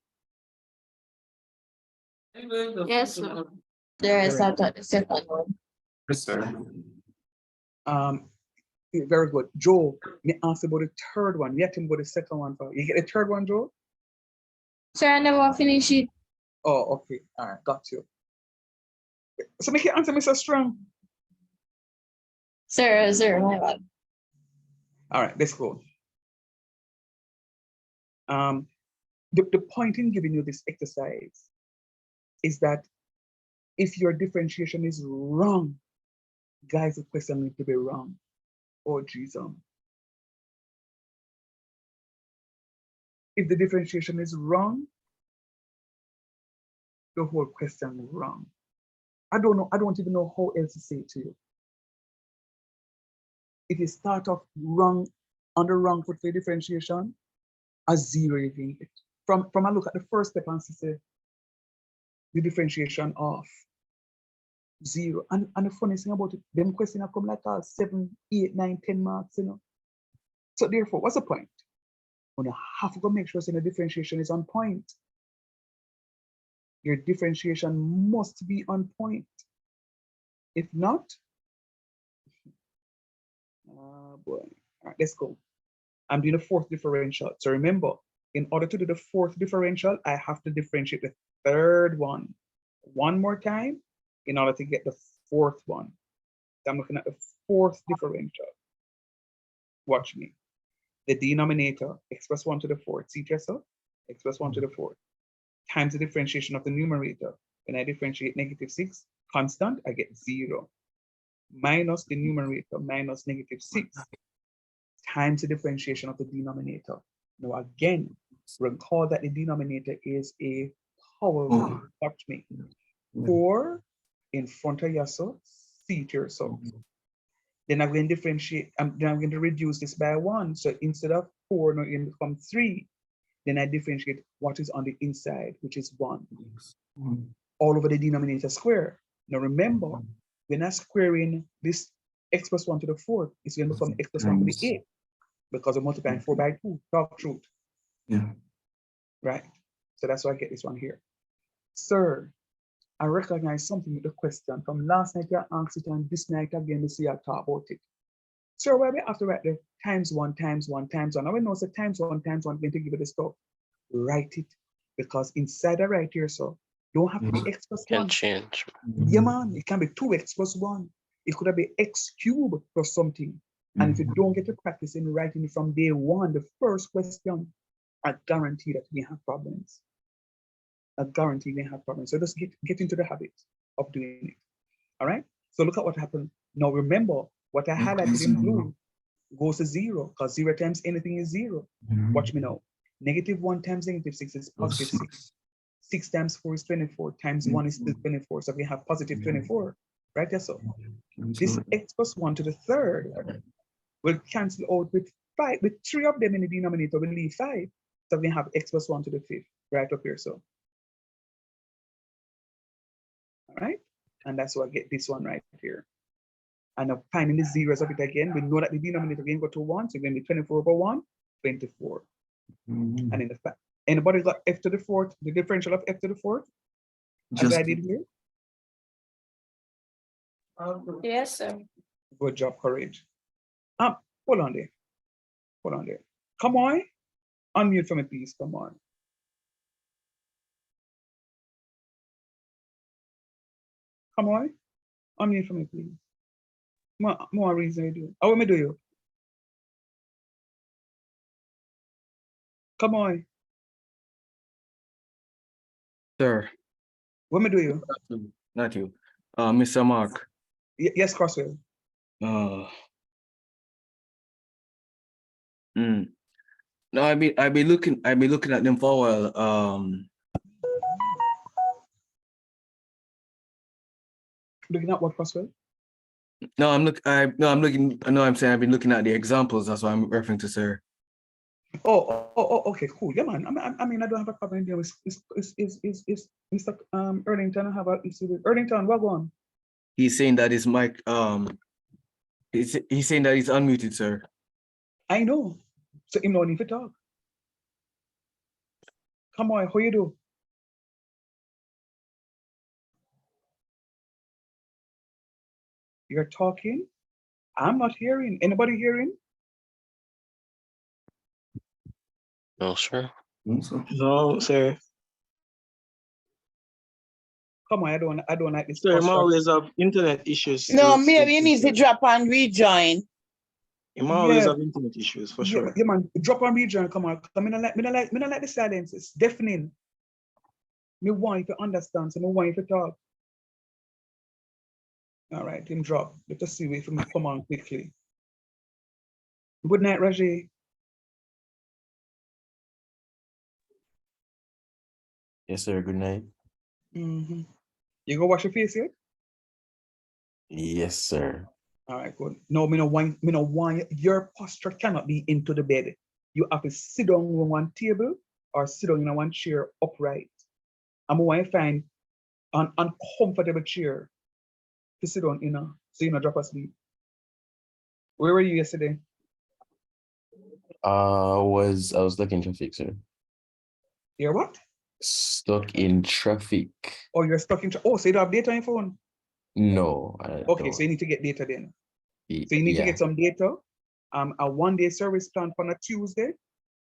Yes, sir. There is that the second one. Yes, sir. Very good. Joe, me ask about the 3rd one. Yet him go the 2nd one. You get the 3rd one, Joe? Sir, I never finish it. Oh, okay. All right, got you. So make your answer, Mr. Strong. Sir, my bad. All right, let's go. The point in giving you this exercise is that if your differentiation is wrong, guys, the question needs to be wrong. Oh, Jesus. If the differentiation is wrong, the whole question is wrong. I don't know. I don't even know how else to say it to you. If you start off wrong, on the wrong foot for differentiation, a zero you can get. From a look at the first step and say the differentiation of zero. And the funny thing about it, them questions have come like 7, 8, 9, 10 marks, you know. So therefore, what's the point? When you have to go make sure the differentiation is on point. Your differentiation must be on point. If not, oh boy. All right, let's go. I'm doing the fourth differential. So remember, in order to do the fourth differential, I have to differentiate the third one more time in order to get the fourth one. So I'm looking at the fourth differential. Watch me. The denominator, x plus 1 to the fourth. See, Jessa? X plus 1 to the fourth. Times the differentiation of the numerator. When I differentiate -6, constant, I get 0. Minus the numerator, minus -6, times the differentiation of the denominator. Now again, recall that the denominator is a power rule. Watch me. 4 in front of yourself, see to yourself. Then I'm going to differentiate, then I'm going to reduce this by 1. So instead of 4, now it becomes 3. Then I differentiate what is on the inside, which is 1. All over the denominator square. Now remember, when I'm squaring this x plus 1 to the 4th, it's going to become x plus 1 to the 8th because I'm multiplying 4 by 2. Talk truth. Yeah. Right? So that's why I get this one here. Sir, I recognize something with the question from last night. I asked it, and this night again, we see I talk about it. Sir, why we have to write the times 1, times 1, times 1? Now we know it's times 1, times 1, going to give it the stuff. Write it, because inside the right here, so don't have to be x plus 1. Can change. Yeah, man, it can be 2x plus 1. It could have been x cubed plus something. And if you don't get to practice in writing it from day 1, the first question, I guarantee that you have problems. I guarantee you have problems. So just get into the habit of doing it. All right? So look at what happened. Now remember, what I highlighted in blue goes to 0, because 0 times anything is 0. Watch me now. -1 times -6 is positive 6. 6 times 4 is 24. Times 1 is still 24. So we have positive 24. Right there, so. This x plus 1 to the 3rd will cancel out with 5. With 3 of them in the denominator, we'll leave 5. So we have x plus 1 to the 5th, right up here, so. All right? And that's why I get this one right here. And now finding the zeros of it again, we know that the denominator again go to 1, so it's going to be 24 over 1, 24. And in the fact, anybody got f to the 4th, the differential of f to the 4th? As I did here? Yes, sir. Good job, courage. Hold on there. Hold on there. Come on. Unmute for me, please. Come on. Come on. Unmute for me, please. More reason you do. How will me do you? Come on. Sir. What me do you? Not you. Mr. Mark. Yes, Crosswell. No, I be looking at them for a while. Looking at what, Crosswell? No, I'm saying I've been looking at the examples. That's what I'm referring to, sir. Oh, okay, cool. Yeah, man. I mean, I don't have a problem there with Mr. Erlington. I have a issue with Erlington. What on? He's saying that his mic, he's saying that he's unmuted, sir. I know. So him no need to talk. Come on, how you do? You're talking. I'm not hearing. Anybody hearing? No, sir. No, sir. Come on, I don't like this. Sir, I'm always have internet issues. No, maybe you need to drop and rejoin. I'm always have internet issues for sure. Yeah, man. Drop and rejoin. Come on. Me not like the silence. It's deafening. Me want you to understand, so me want you to talk. All right, him drop. Let us see if he come on quickly. Good night, Raji. Yes, sir. Good night. You go wash your face yet? Yes, sir. All right, good. No, me no want your posture cannot be into the bed. You have to sit down on one table or sit down in one chair upright. I'm going to find an uncomfortable chair to sit on, so you not drop asleep. Where were you yesterday? I was stuck in traffic, sir. You're what? Stuck in traffic. Oh, you're stuck in. Oh, so you don't have data on your phone? No, I Okay, so don't. you need to get data then. So you need to Yeah. get some data. A 1-day service plan on a Tuesday,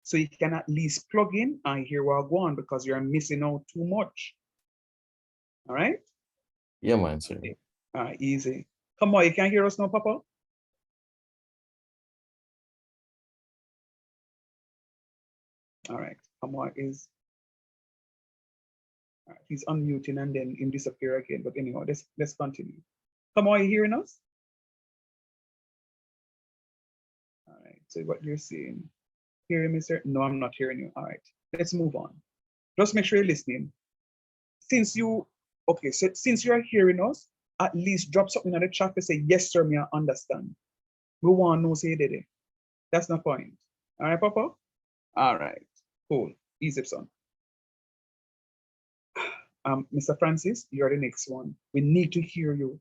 so you can at least plug in and hear what I go on because you're missing out too much. All right? Yeah, man, sir. All right, easy. Come on, you can't hear us now, Papa? All right, come on, is. All right, he's unmuting and then him disappear again. But anyway, let's continue. Come on, you hearing us? All right, so what you're saying. Hearing me, sir? No, I'm not hearing you. All right, let's move on. Just make sure you're listening. Since you're hearing us, at least drop something in the chat to say, yes, sir, me I understand. We want to know say you did it. That's the point. All right, Papa? All right, cool. Easy, son. Mr. Francis, you're the next one. We need to hear you.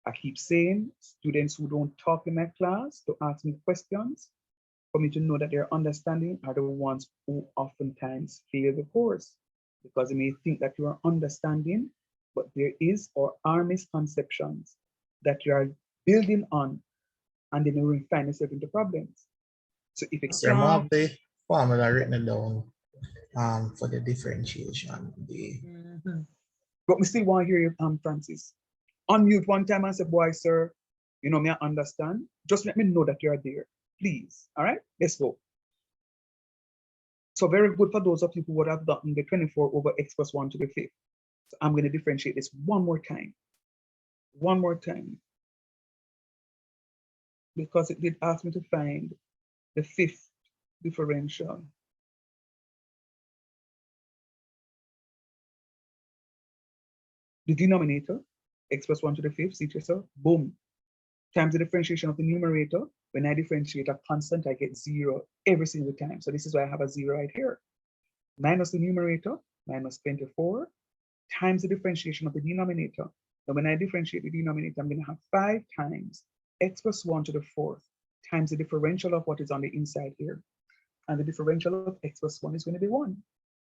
I keep saying students who don't talk in my class to ask me questions for me to know that they're understanding are the ones who oftentimes fail the course because they may think that you are understanding, but there is or are misconceptions that you are building on and then you will find yourself into problems. So if it's Sir, I have the formula written down for the differentiation. But we still want to hear you, Francis. Unmute one time and say, boy, sir, me I understand. Just let me know that you're there, please. All right, let's go. So very good for those of you who would have gotten the 24 over x plus 1 to the 5th. So I'm going to differentiate this one more time. One more time. Because it did ask me to find the 5th differential. The denominator, x plus 1 to the 5th, see it yourself, boom. Times the differentiation of the numerator. When I differentiate a constant, I get 0 every single time. So this is why I have a 0 right here. Minus the numerator, minus 24, times the differentiation of the denominator. Now when I differentiate the denominator, I'm going to have 5 times x plus 1 to the 4th times the differential of what is on the inside here. And the differential of x plus 1 is going to be 1.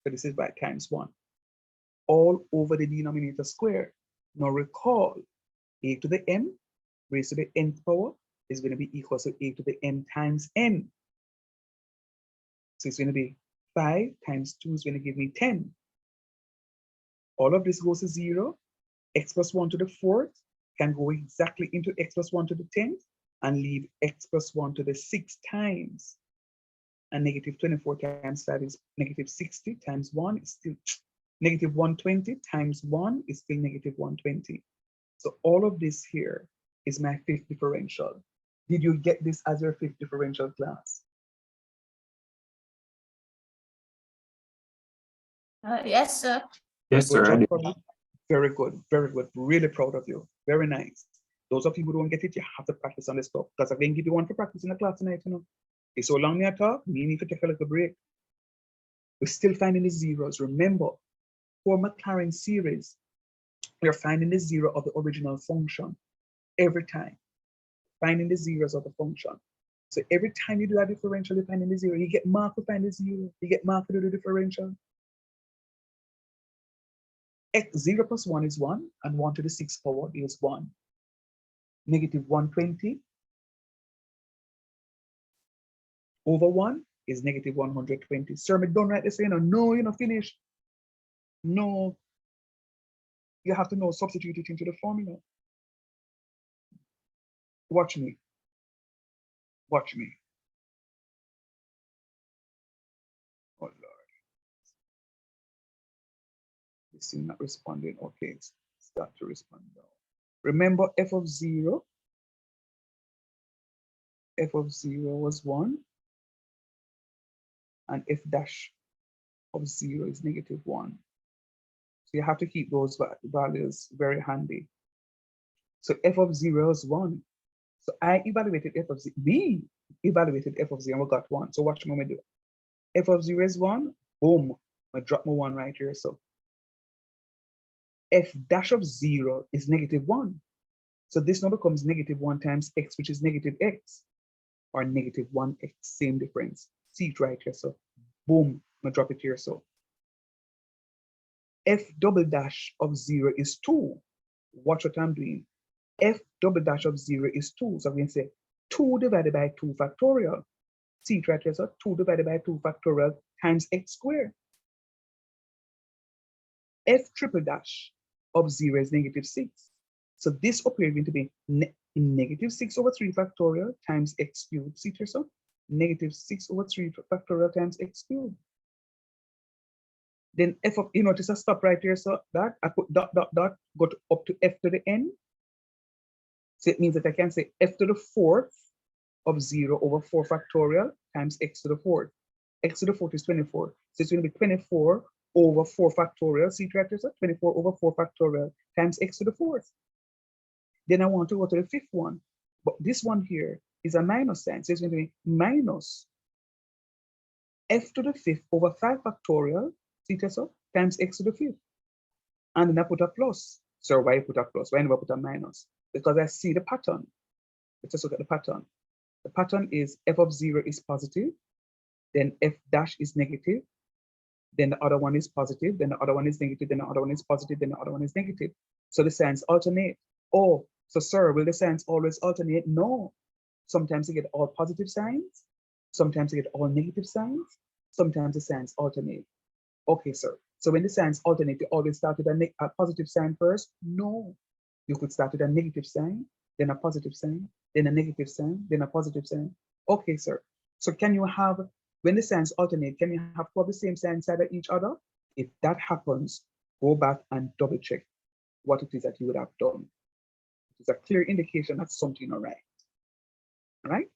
So this is by times 1. All over the denominator square. Now recall, a to the m raised to the nth power is going to be equal to a to the m times n. So it's going to be 5 times 2 is going to give me 10. All of this goes to 0. X plus 1 to the 4th can go exactly into x plus 1 to the 10th and leave x plus 1 to the 6th times. And negative 24 times 5 is negative 60 times 1 is still negative 120 times 1 is still negative 120. So all of this here is my 5th differential. Did you get this as your 5th differential class? Yes, sir. Yes, sir. I did. Very good, very good. Really proud of you. Very nice. Those of you who don't get it, you have to practice on this stuff. Because I didn't give you one for practice in the class tonight, It's so long I talk, we need to take a little break. We're still finding the zeros. Remember, for Maclaurin series, you're finding the 0 of the original function every time. Finding the zeros of the function. So every time you do a differential, you're finding the 0. You get marked to find the 0. You get marked to do the differential. X 0 plus 1 is 1, and 1 to the 6th power is 1. Negative 120 over 1 is negative 120. Sir, me don't write this, no, you're not finished. No, you have to know, substitute it into the formula. Watch me. Watch me. Oh, Lord. This is not responding. Okay, start to respond now. Remember f of 0? F of 0 was 1. And f dash of 0 is -1. So you have to keep those values very handy. So f of 0 is 1. So I evaluated f of 0. We evaluated f of 0 and we got 1. So watch me do. F of 0 is 1. Boom. I drop my 1 right here. So f dash of 0 is -1. So this number becomes -1 times x, which is -x, or -1x, same difference. See it right here. So boom, I'm gonna drop it here. So f double dash of 0 is 2. Watch what I'm doing. F double dash of 0 is 2. So we can say 2 divided by 2 factorial. See it right here. So 2 divided by 2 factorial times x squared. F triple dash of 0 is -6. So this up here is going to be -6/3 factorial times x cubed. See here, so -6/3 factorial times x cubed. Then f of, you notice I stop right here, so that I put dot, dot, dot, go to up to f to the n. So it means that I can say f to the 4th of 0 over 4 factorial times x to the 4th. X to the 4th is 24. So it's going to be 24 over 4 factorial. See it right here, so 24 over 4 factorial times x to the 4th. Then I want to go to the 5th one. But this one here is a minus sign. So it's going to be minus f to the 5th over 5 factorial, see it so, times x to the 5th. And then I put a plus. So why put a plus? Why never put a minus? Because I see the pattern. Let's just look at the pattern. The pattern is f of 0 is positive, then f dash is negative, then the other one is positive, then the other one is negative, then the other one is positive, then the other one is negative. So the signs alternate. Oh, so sir, will the signs always alternate? No. Sometimes you get all positive signs, sometimes you get all negative signs, sometimes the signs alternate. Okay, sir. So when the signs alternate, you always start with a positive sign first? No. You could start with a negative sign, then a positive sign, then a negative sign, then a positive sign. Okay, sir. So can you have, when the signs alternate, can you have two of the same signs side of each other? If that happens, go back and double check what it is that you would have done. It's a clear indication that something not right. All right?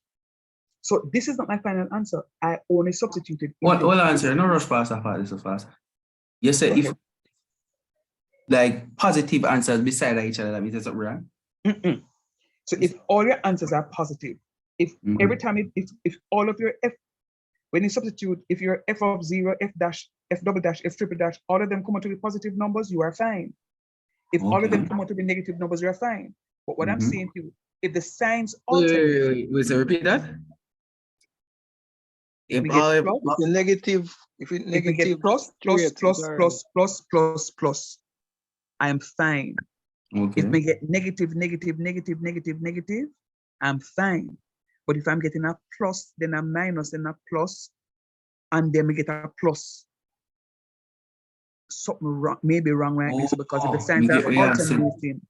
So this is not my final answer. I only substituted. What answer? No rush past that part, this is fast. You say if like positive answers beside each other, that means it's wrong. So if all your answers are positive, if every time if all of your f, when you substitute, if your f of 0, f dash, f double dash, f triple dash, all of them come out to be positive numbers, you are fine. If all of them come out to be negative numbers, you are fine. But what I'm saying to you, if the signs alternate, Wait, so repeat that. If we get plus, I am fine. Okay. If we get negative, I'm fine. But if I'm getting a plus, then a minus, then a plus, and then we get a plus, something wrong, maybe wrong right now. So because if the signs are alternating,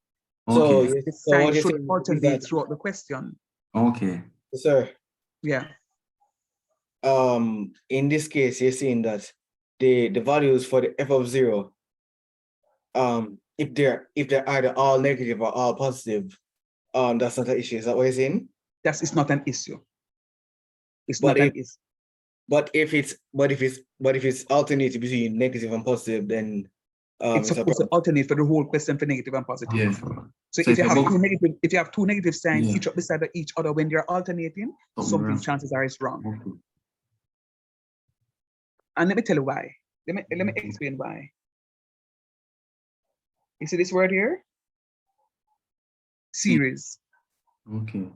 the signs should alternate throughout the question. Okay. Sir. Yeah. In this case, you're saying that the values for the f of 0, if they're either all negative or all positive, that's not an issue. Is that what you're saying? It's not an issue. It's not an issue. But if it's alternating between negative and positive, then it's supposed to alternate for the whole question for negative and positive. Yeah. So if you have two negative signs each up beside each other when they're alternating, something chances are it's wrong. Okay. And let me tell you why. Let me explain why. You see this word here? Series. Okay.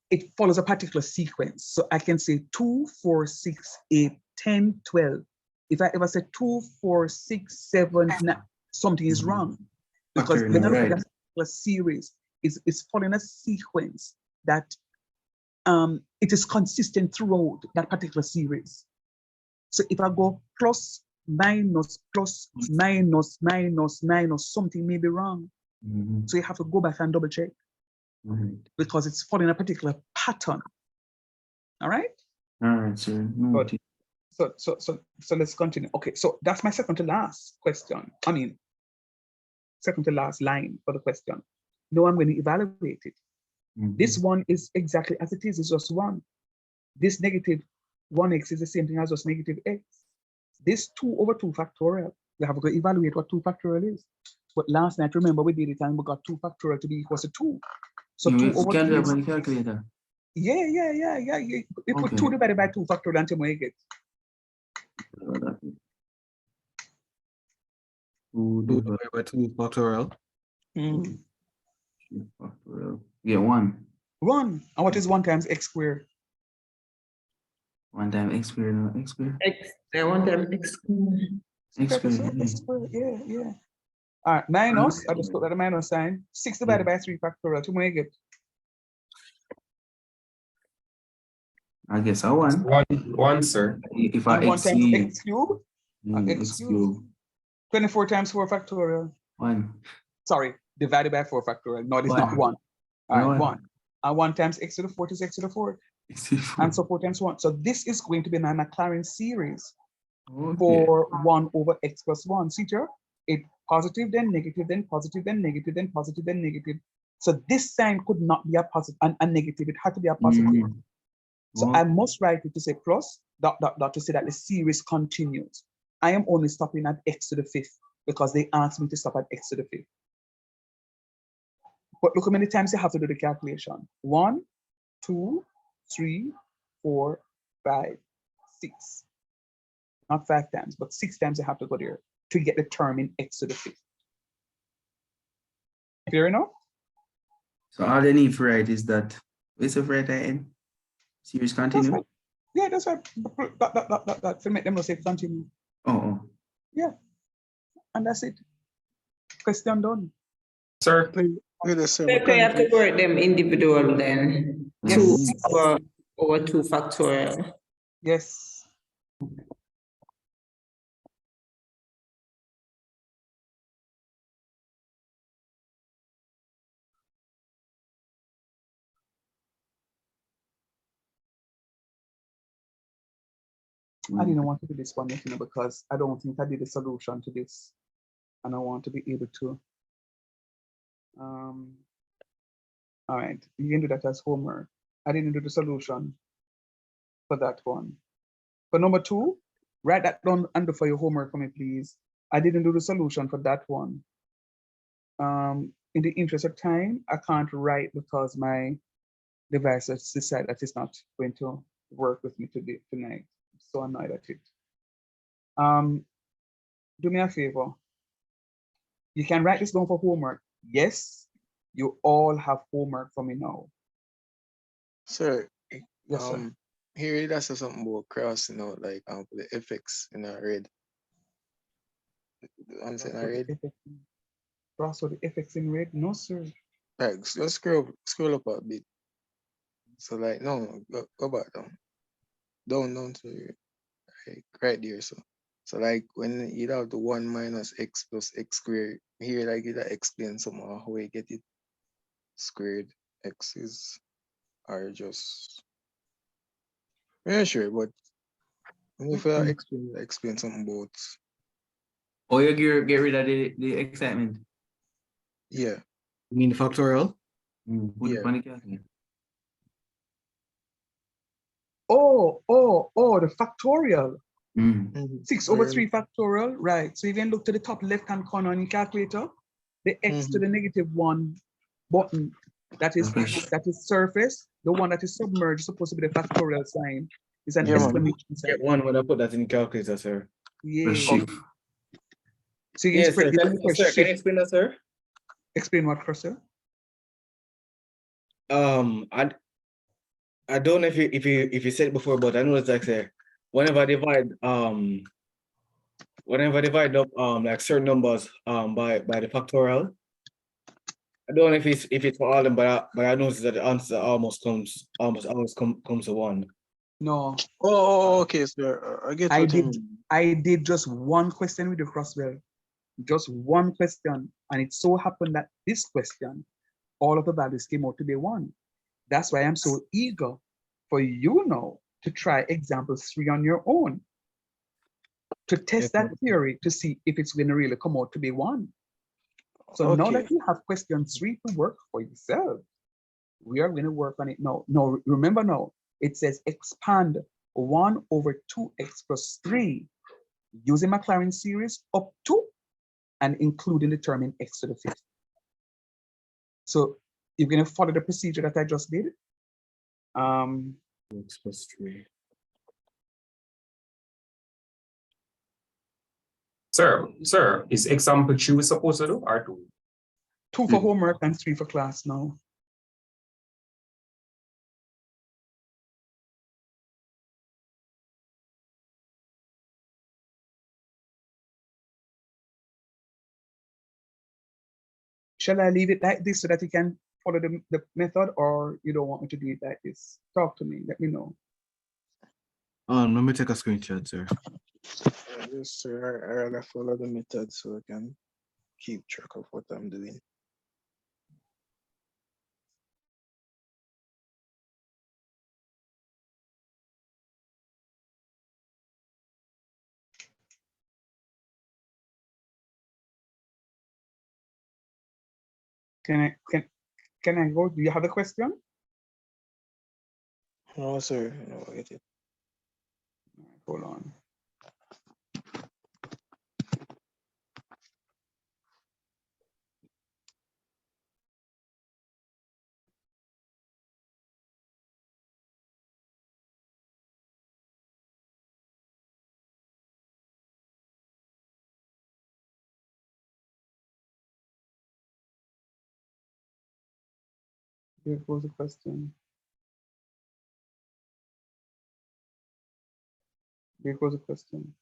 It follows a particular sequence. So I can say 2, 4, 6, 8, 10, 12. If I ever say 2, 4, 6, 7, 9, something is wrong. Because when I look at a series, it's following a sequence that it is consistent throughout that particular series. So if I go plus, minus, something may be wrong. So you have to go back and double check because it's following a particular pattern. All right? All right, sir. So let's continue. Okay, so that's my second to last question. I mean, second to last line for the question. No, I'm going to evaluate it. Mhm. This one is exactly as it is, it's just 1. This negative 1x is the same thing as just negative x. This 2 over 2 factorial, we have to evaluate what 2 factorial is. But last night, remember, we did it and we got 2 factorial to be equal to 2. So You 2 will over can 2 do it is, on the calculator. yeah. You put Okay. 2 divided by 2 factorial until you get. 2 2 divided divided by 2 factorial. Mm. by factorial. Yeah, 1. 1. And what is 1 times x squared? 1 time x squared, no, x squared. I want them X X squared. squared, yeah. All right, minus, I just put that a minus sign. 6 divided by 3 factorial, 2 more you get. I guess I won. One, sir. If I And 1 times exceed x cubed, x x cubed. cube. 24 times 4 factorial. 1. Sorry, divided by 4 factorial. No, it's One. not 1. All right, One. 1. And 1 times x to the 4th is x to the 4th. And so 4 times 1. So this is going to be my Maclaurin series for 1 over x plus 1. See here? It positive, then negative, then positive, then negative, then positive, then negative. So this sign could not be a positive and a negative. It had to be a positive. Mhm. So I must write it to say plus, dot, dot, dot, to say that the series continues. I am only stopping at x to the 5th because they asked me to stop at x to the 5th. But look how many times you have to do the calculation. 1, 2, 3, 4, 5, 6. Not 5 times, but 6 times you have to go there to get the term in x to the 5th. Clear enough? So all they need for write is that. What's the right end? Series continue? Right. Yeah, that's right. That to make them not say continue. Oh. Yeah. And that's it. Question done. Sir. So you have to work them individual then. Yes. 2 over 2 factorial. Yes. I didn't want to do this one, because I don't think I did a solution to this. And I want to be able to. All right, you can do that as homework. I didn't do the solution for that one. For number 2, write that down under for your homework for me, please. I didn't do the solution for that one. In the interest of time, I can't write because my device has decided that it's not going to work with me today, tonight. I'm so annoyed at it. Do me a favor. You can write this down for homework. Yes, you all have homework for me now. Sir, Yes, sir. here that's something about crossing out, like the effects in a red. The ones in a red. Cross out the effects in red? No, sir. Like let's scroll up a bit. So like no, go back down. Down to like right there. So like when you have the 1 minus x plus x squared, here like it explain somehow how we get it squared x's are just yeah sure, but if I explain something about Oh, you get rid of the excitement. yeah. You mean the factorial? Put it on the calculator. Oh, the factorial. 6 over Or- 3 factorial, right. So you can look to the top left-hand corner on your calculator, the x to the -1 button, that is surface, the one that is submerged, supposed to be the factorial sign, is an exclamation sign. Get one when I put that in the calculator, sir. Yeah. Shift. So you Yes, sir. can you press Sir, can you shift. explain that, sir? Explain what, Crystal? I don't know if you said it before, but I know it's like say whenever I divide up like certain numbers by the factorial. I don't know if it's for all of them, but I noticed that the answer almost always comes to 1. No. Oh, okay, sir. I get what you mean. I did just one question with the Crosswell. Just one question. And it so happened that this question, all of the values came out to be 1. That's why I'm so eager for you now to try example 3 on your own. To test that theory to see if it's going to really come out to be 1. So now Okay. that you have question 3 to work for yourself, we are going to work on it now. No, remember now, it says expand 1 over 2x plus 3 using Maclaurin series up to and including the term in x to the 5th. So you're going to follow the procedure that I just did. X plus 3. Sir, is example 2 supposed to do or 2? 2 for homework and 3 for class now. Shall I leave it like this so that you can follow the method, or you don't want me to do it like this? Talk to me, let me know. Let me take a screenshot, sir. Yes, sir. I rather follow the method so I can keep track of what I'm doing. Can I go? Do you have a question? No, sir. No, I get it. Hold on. Here goes the question. Here goes the question.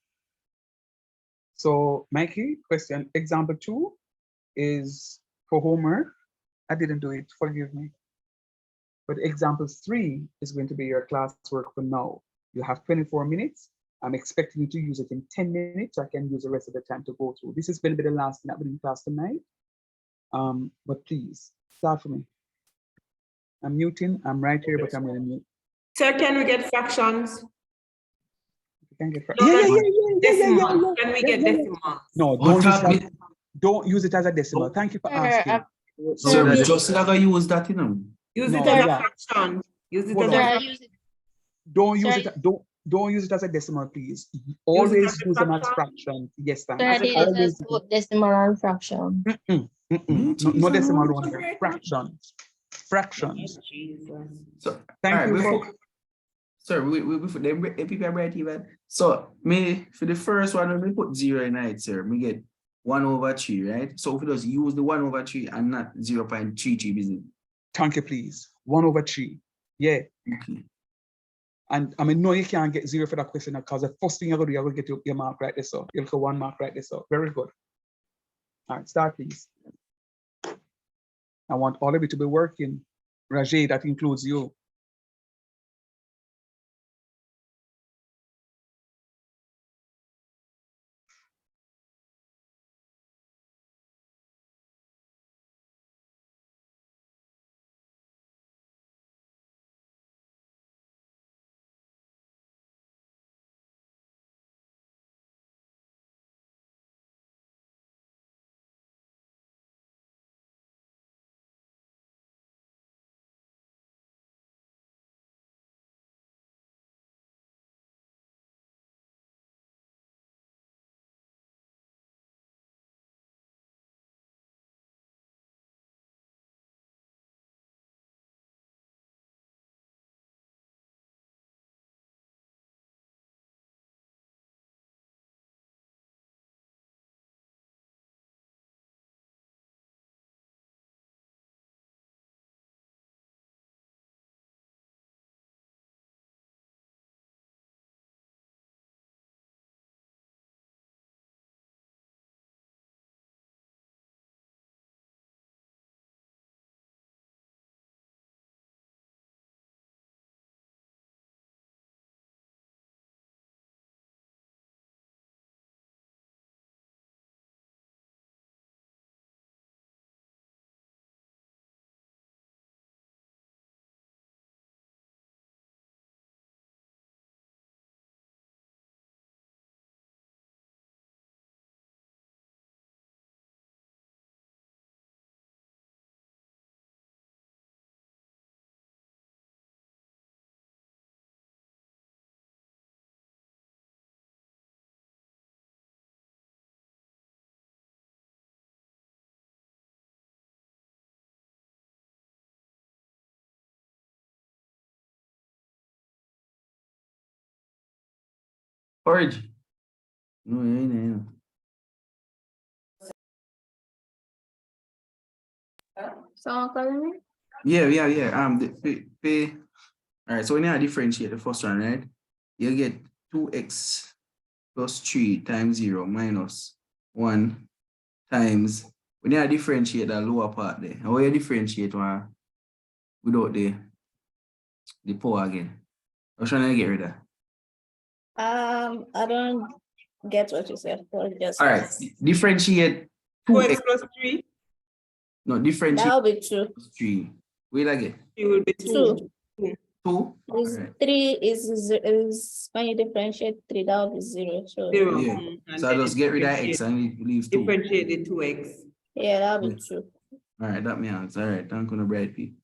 So, Mikey, question example 2 is for homework. I didn't do it, forgive me. But example 3 is going to be your classwork for now. You have 24 minutes. I'm expecting you to use it in 10 minutes. So I can use the rest of the time to go through. This is going to be the last thing that we're in class tonight. But please, start for me. I'm muting, I'm right here, but I'm going to mute. Sir, can we get fractions? You can get Decimal. Can we get decimal? No, don't use it as a decimal. Thank you for asking. So that just like I use that, you know. Use it as a fraction. Use it as a fraction. Don't use it. Don't use it as a decimal, please. Always use them as fractions. Yes, thank you. Always both decimal and fraction. No decimal one here. Fractions. Fractions. So thank you for. Sir, if people are right even. So me for the first one, we put 0 in it, sir. We get 1 over 3, right? So if we just use the 1 over 3 and not 0.33 business. Thank you, please. 1 over 3. Yeah. Okay. And I mean, no, you can't get 0 for that question because the first thing you're going to do, you're going to get your mark right there. So you'll get 1 mark right there. So very good. All right, start, please. I want all of you to be working. Rajay, that includes you. Origin. No, yeah. Someone calling me? Yeah. All right, so when you differentiate the first one, right? You get 2x plus 3 times 0 minus 1 times, when you differentiate the lower part there, how you differentiate one without the power again? I was trying to get rid of. I don't get what you said. So just All right, differentiate 2x 2x. plus 3. No, differentiate that'll be 2. plus 3. Wait again. It will be 2. 2. 2? All Is right. 3 is when you differentiate 3, that'll be 0. So 0. Yeah. And So I then just get rid of x and leave 2. differentiate the 2x. yeah, that'll Yeah. be 2. All right, that means. All right, thank you, bright people.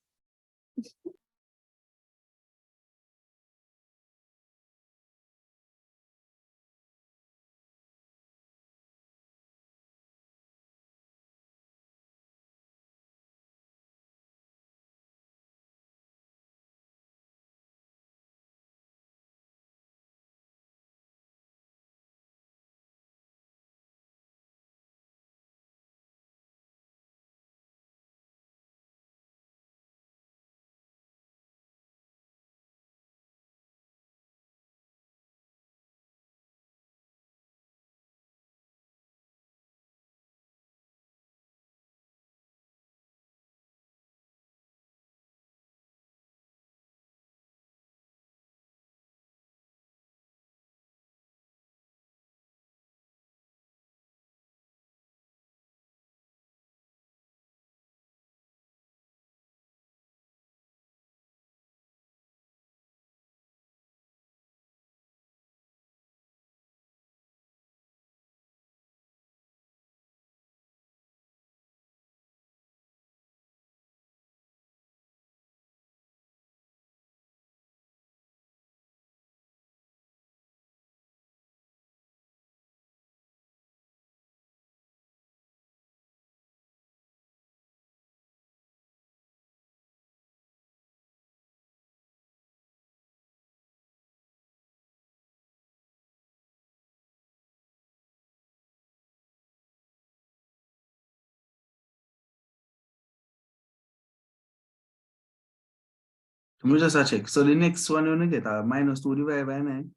Let me just check. So the next one you're gonna get a -2 divided by 9.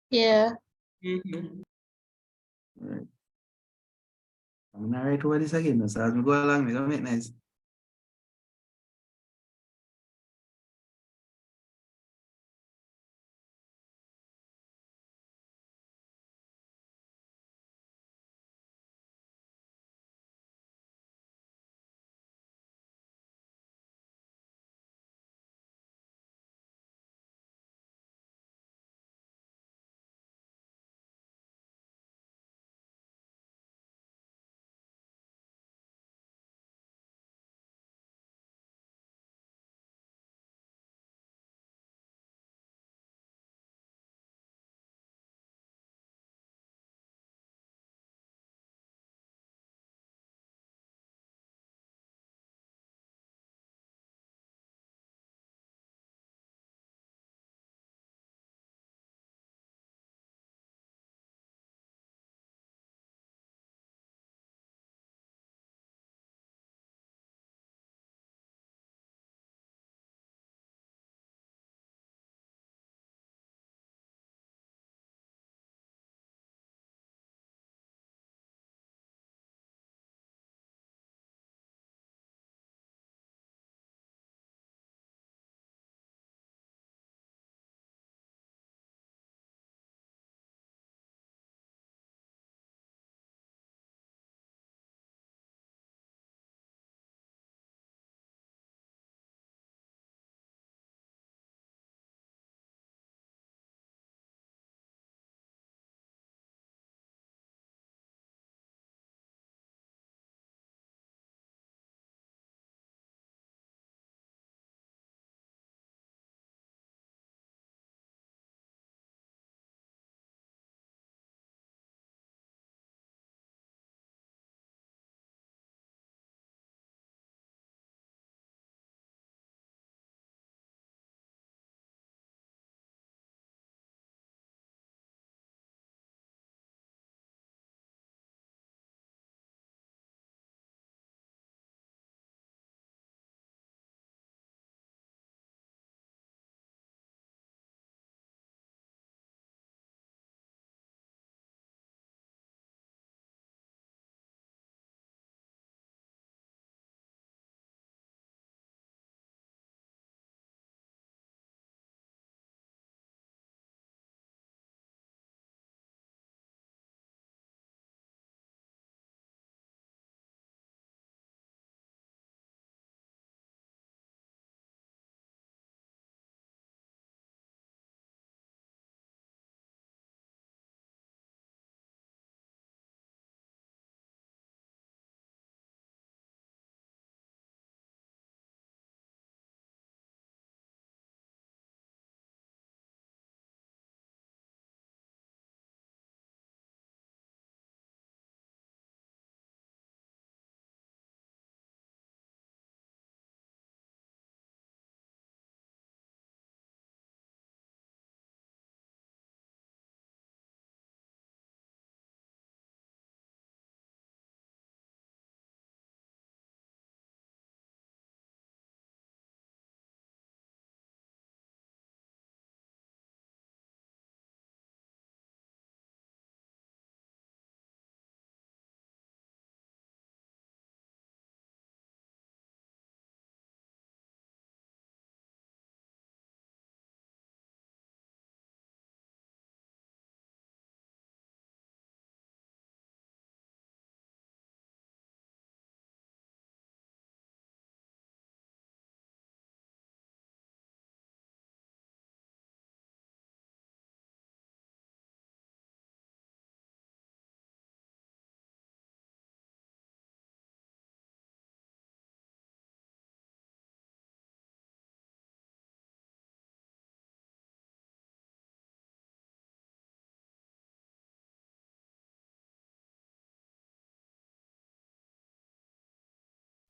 Yeah. All right. I'm gonna write over this again. So as we go along, we're gonna make nice.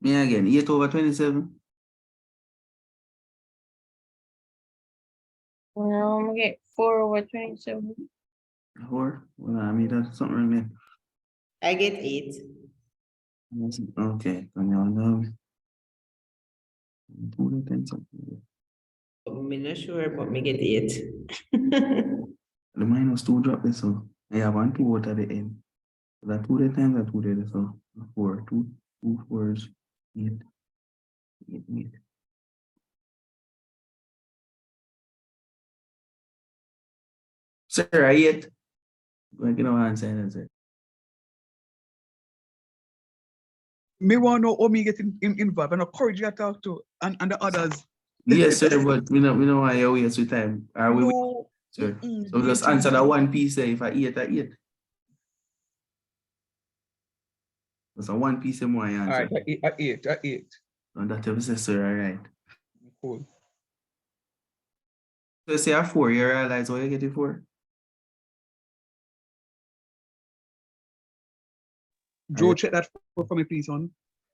Me again, 8/27. Well, I get 4/27. 4. Well, I mean, that's something wrong there. I get 8. Okay, come on now. 2 times something. I'm not sure, but me get 8. The -2 drop this, so I have 1 2 out at the end. So that 2 times that 2 there, so 4. 2 4s, 8. 8, 8. Sir, I 8. Go get no answer, answer. Me want to know how me get involved and encourage you to talk to and the others. Yes, sir, but we know why you waste your time. Are we? No, Sir. mm-mm, So just wait, answer that wait. one piece there. If I 8, I 8. That's a one piece more I All answer. right, I eight. And that you say, sir, all right. Cool. So you say a 4, you realize how you get it 4? Joe, check that for me, please, on.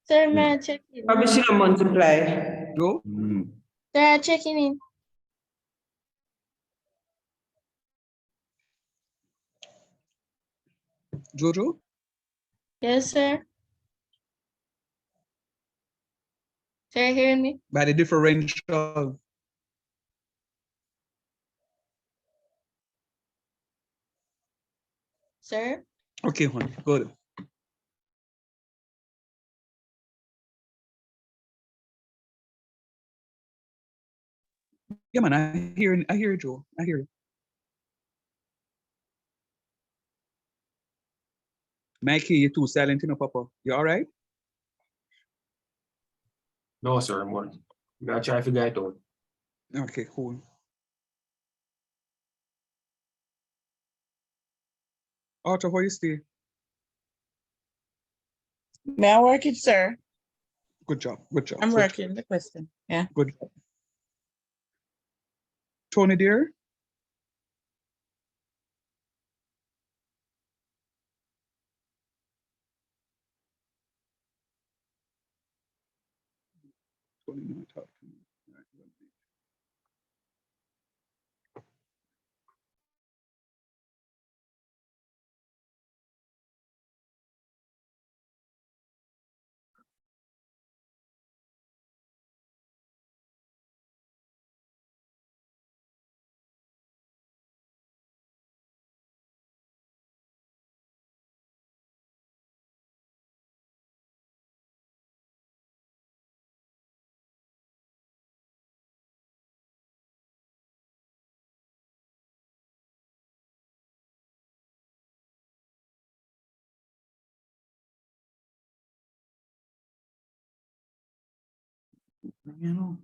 Sir, may I check in? Probably should have multiply. Joe, Sir, checking in. Jojo, Yes, sir. Sir, hearing me? by the differential. Sir? Okay, hon, good. Yeah, man, I hear you, Joe. I hear you. Mikey, you're too silent, you know, Papa. You all right? No, sir, I'm going to try to figure it out. Okay, cool. Arthur, how you stay? May I work it, sir? Good job. Good job. I'm good working job. the question. Yeah. Good job. Tony, dear. Tony, no, talk to me. All right, good. You know.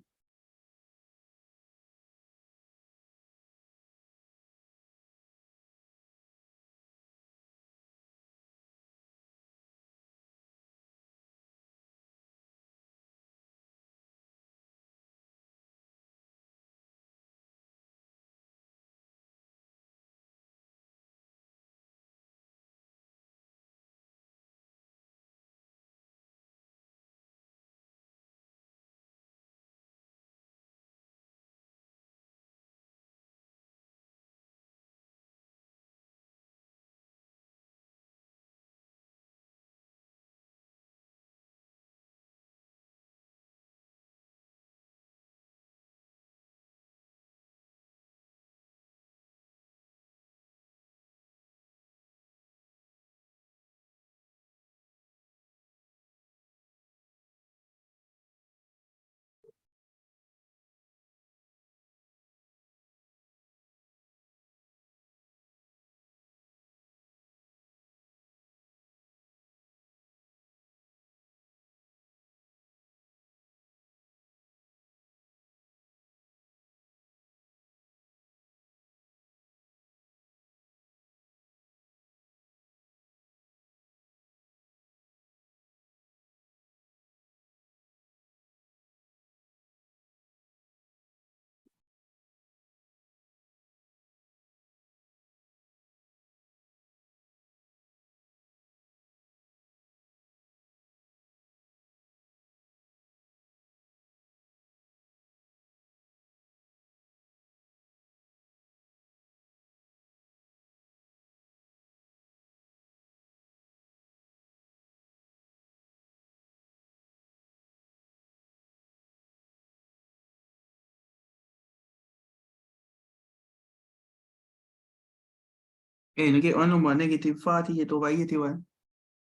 Hey, you get one number negative 48 over 81.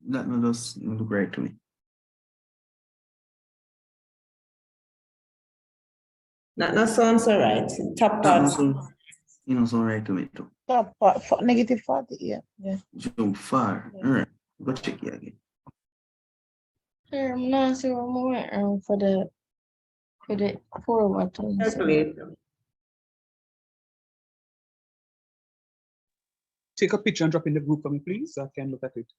That no just no look right to me. That sounds all right. Top That no part. sound, you know, sound right to me too. Top part, negative 40, yeah, yeah. Jump far. All right, go check it again. Sir, I'm not sure more for the 4 Calculator. Take a picture and drop in the group for me, please, so I can look at it.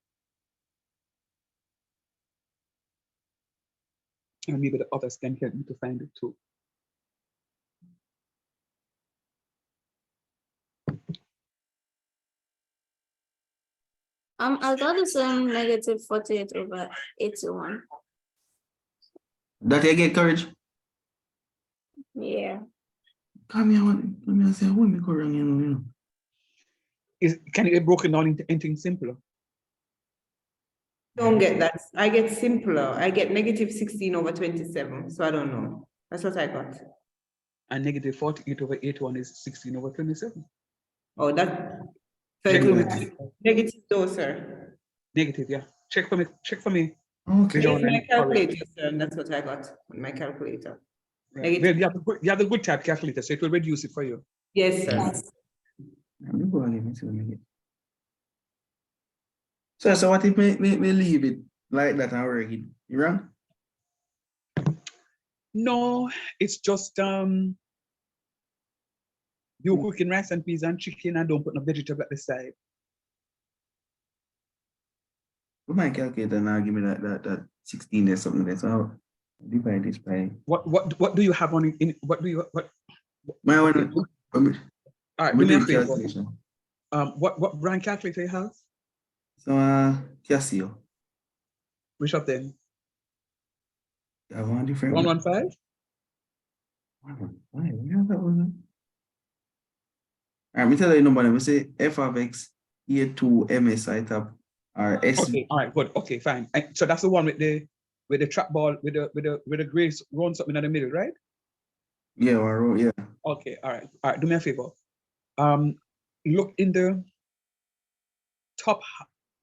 And maybe the others can help me to find it too. I got the same negative 48 over 81. That you get courage. Yeah. Come here and say, what me go wrong, you know. Can it be broken down into anything simpler? Don't get that. I get simpler. I get negative 16 over 27. So I don't know. That's what I got. And negative 48 over 81 is 16 over 27. Oh, that. So Check it for will me. be negative though, sir. Negative, yeah. Check for me. Check for me. Okay. It's my calculator, sir, and that's what I got on my calculator. Right. Well, you have the good type calculator, so it will reduce it for you. Yes, sir. Let me go again and see what I get. So what if me leave it like that and work it? You wrong? No, it's just you cooking rice and peas and chicken and don't put no vegetable at the side. Put my calculator now, give me that 16 or something there. So I'll divide this by What do you have on it? What do you what? My one. Okay. All right, do me a favor. Calculation. What brand calculator you have? So Casio. Which of them? I have one different 115? Why? We have that one. All right, me tell you the number. We say f of x E2 MSI top or S. Okay, all right, good. Okay, fine. So that's the one with the trackball with the gray round something in the middle, right? Yeah, yeah. Okay, all right. All right, do me a favor. Look in the top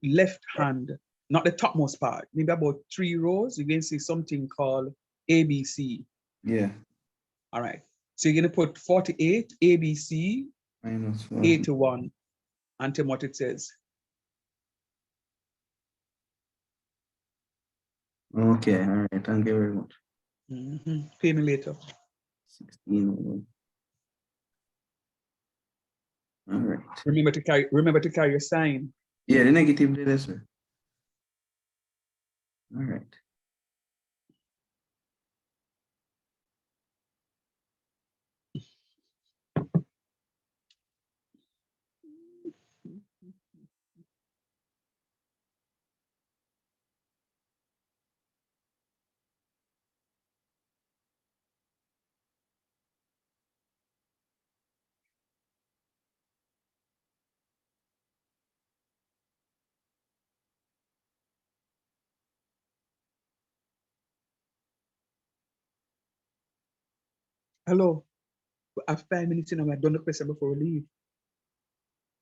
left hand, not the topmost part, maybe about 3 rows, you're going to see something called ABC. Yeah. All right. So you're going to put 48 ABC minus 81 and tell me what it says. Okay, all right. Thank you very much. Pay me later. 16. All right. Remember to carry your sign. Yeah, the negative there, sir. All right. Hello. I have 5 minutes in and I've done the question before we leave.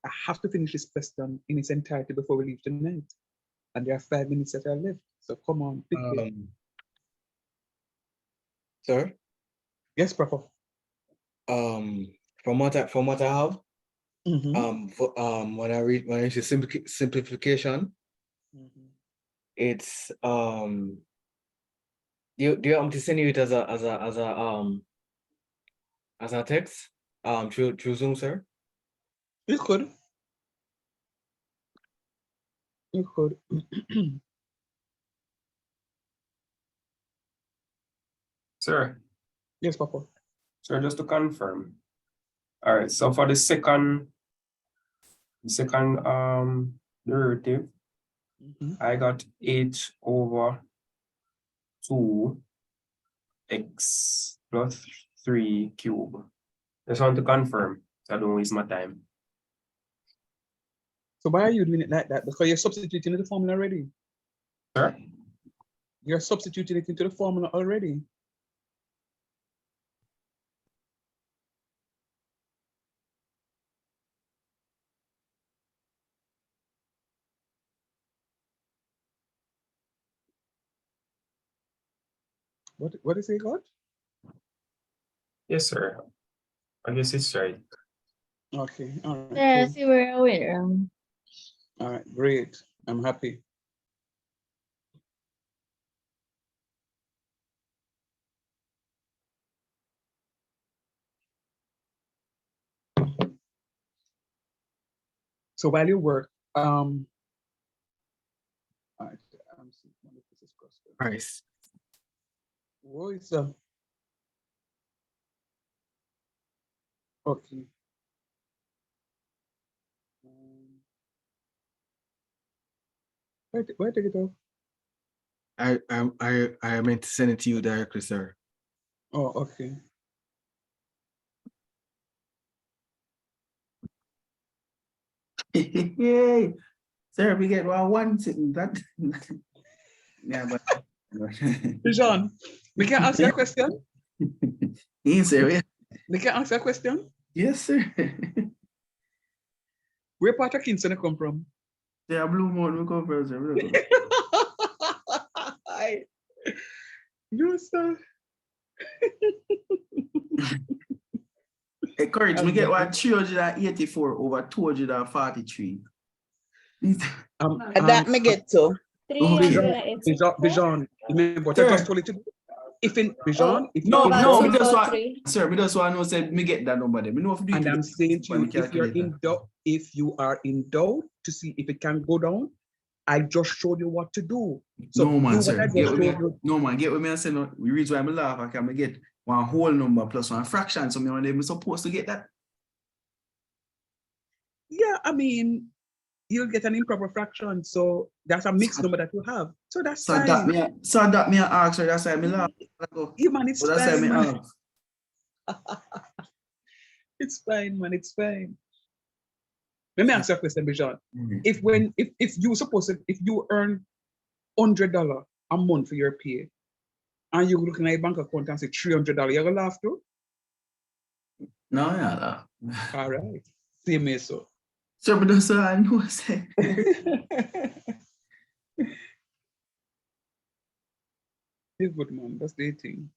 I have to finish this question in its entirety before we leave tonight. And there are 5 minutes that are left. So come on, pick it. Sir? Yes, Papa. From what I have, when I say simplification, it's do you want me to send you it as a text through Zoom, sir? You could. You could. Sir. Yes, Papa. Sir, just to confirm. All right, so for the second derivative, I got 8 over 2x plus 3 cube. Just want to confirm, so I don't waste my time. So why are you doing it like that? Because you're substituting the formula already. Sir? You're substituting it into the formula already. What is it called? Yes, sir. I guess it's right. Okay, all right, Yes, cool. you were aware. All right, great. I'm happy. So while you work, all right, see, this is crossed. Price. What is okay. Where take it off? I meant to send it to you directly, sir. Oh, okay. Yay. Sir, we get one sitting that. Yeah, but John, we can ask you a question. yes, sir. We can ask you a question. Yes, sir. Where part of Kingston you come from? Yeah, Blue Mountain, we come from, sir. You sir. Hey, courage, we get what 384 over 243. That me get to. Vision, remember what I just told you to do? If in Vision, if No, you're in no, doubt, we just want, sir, we just want to say me get that number there. Me know if you do it and with I'm the- saying to when you, the if you're in calculator. doubt, if you are in doubt to see if it can go down, I just showed you what to do. So No do man, what sir. I Get just with me. showed you. No man, get with me and say no. The reason why I laugh, I can get one whole number plus one fraction. So me on them supposed to get that. Yeah, I mean, you'll get an improper fraction. So that's a mixed number that you have. So that's So that fine. me I ask her, that's why me laugh. Yeah, man, it's But that's why fine, me man. ask. It's fine, man. It's fine. Let me ask you a question, Bijan. Mhm. If you suppose if you earn $100 a month for your pay, and you're looking at your bank account and say $300, you're gonna laugh too? No, yeah, no. All right. Same here, so. Sir, but that's what I know. Say. It's good, man. That's the thing.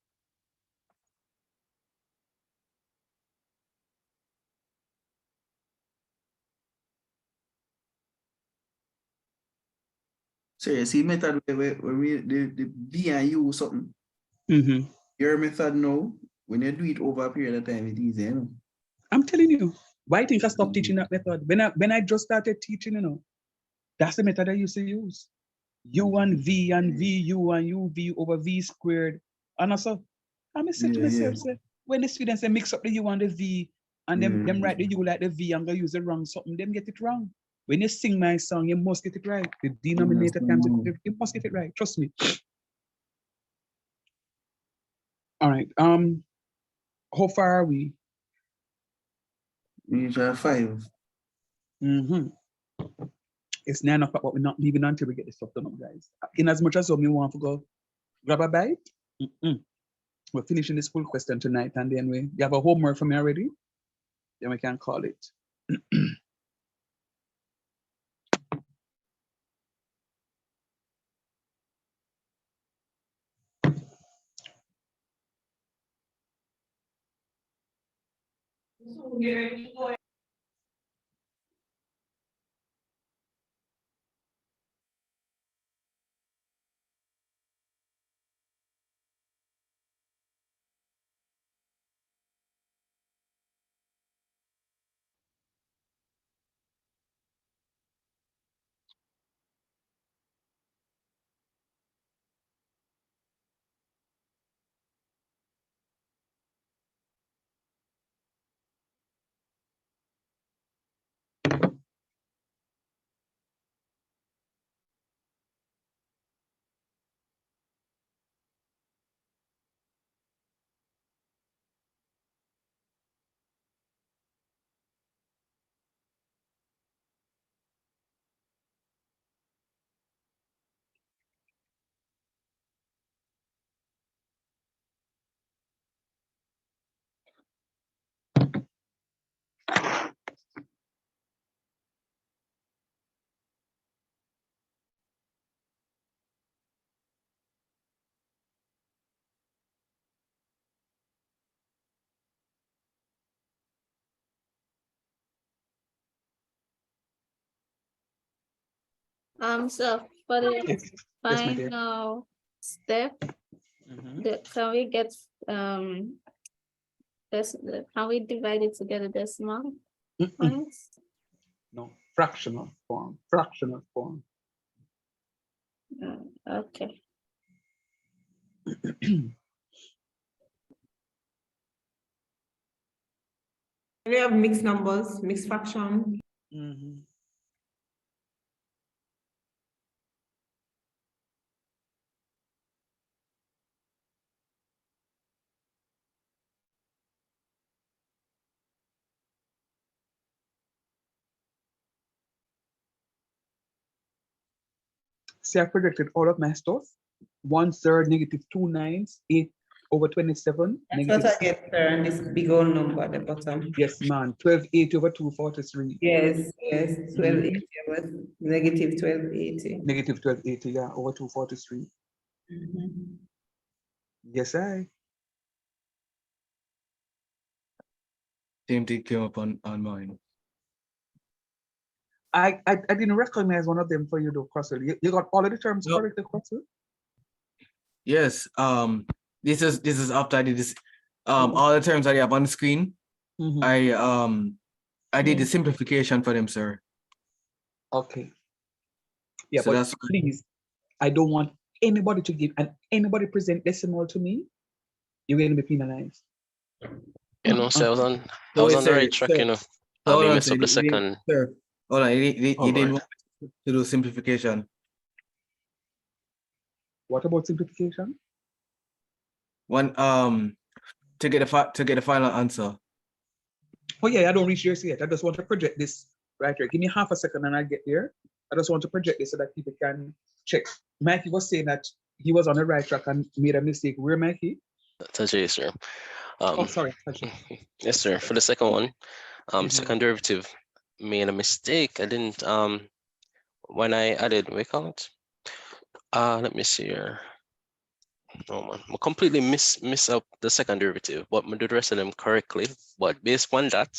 So you see method where we the V and U something. Mm-hmm. Your method now, when you do it over a period of time, it's easy, you know. I'm telling you, why I think I stopped teaching that method? When I just started teaching, that's the method I used to use. U and V, U and U, V over V squared. And also, I'm saying to myself, say, when the students they mix up the U and the V, and them write the U like the V, I'm gonna use the wrong something, them get it wrong. When you sing my song, you must get it right. The denominator times you must get it right. Trust me. All right. How far are we? We try 5. Mm-hmm. It's 9 o'clock, but we're not leaving until we get this stuff done, guys. In as much as we want to go grab a bite, we're finishing this full question tonight, and then we have a homework for me already. Then we can call it. So for the Yes, yes, my dear. final step, Mhm. can we get this? Can we divide it together decimal points? No, fractional form, fractional form. Okay. We have mixed numbers, mixed fraction. Mhm. See, I predicted all of my stuff. 1/3, -2/9, 8/27, That's what I negative. get there, and this big old number at the bottom. Yes, man. 1280/243. Yes, yes, 1280 was negative 1280. Negative 1280, yeah, over 243. Yes, I. Same thing came up on mine. I didn't recognize one of them for you though, Crosswell. You got all of the terms Nope. correct, Crosswell? Yes, this is after I did this. All the terms that you have on the screen, Mhm. I did the simplification for them, sir. Okay. Yeah, So but that's please, I don't want anybody to give and anybody present decimal to me. You're going to be penalized. You know, so I was on the sir, right track, sir, you know. hold We on, messed sir, up the second. sir, hold on, you Oh, didn't Lord. want to do simplification. What about simplification? One to get the final answer. Oh yeah, I don't reach yours yet. I just want to project this right here. Give me half a second and I get there. I just want to project this so that people can check. Mikey was saying that he was on the right track and made a mistake. Where, Mikey? Tajay, sir. Oh, sorry. Tajay. Yes, sir. For the second one, Mhm. second derivative made a mistake. I didn't when I added, we call it. Let me see here. Oh man, I completely miss up the second derivative, but I do the rest of them correctly. But based on that,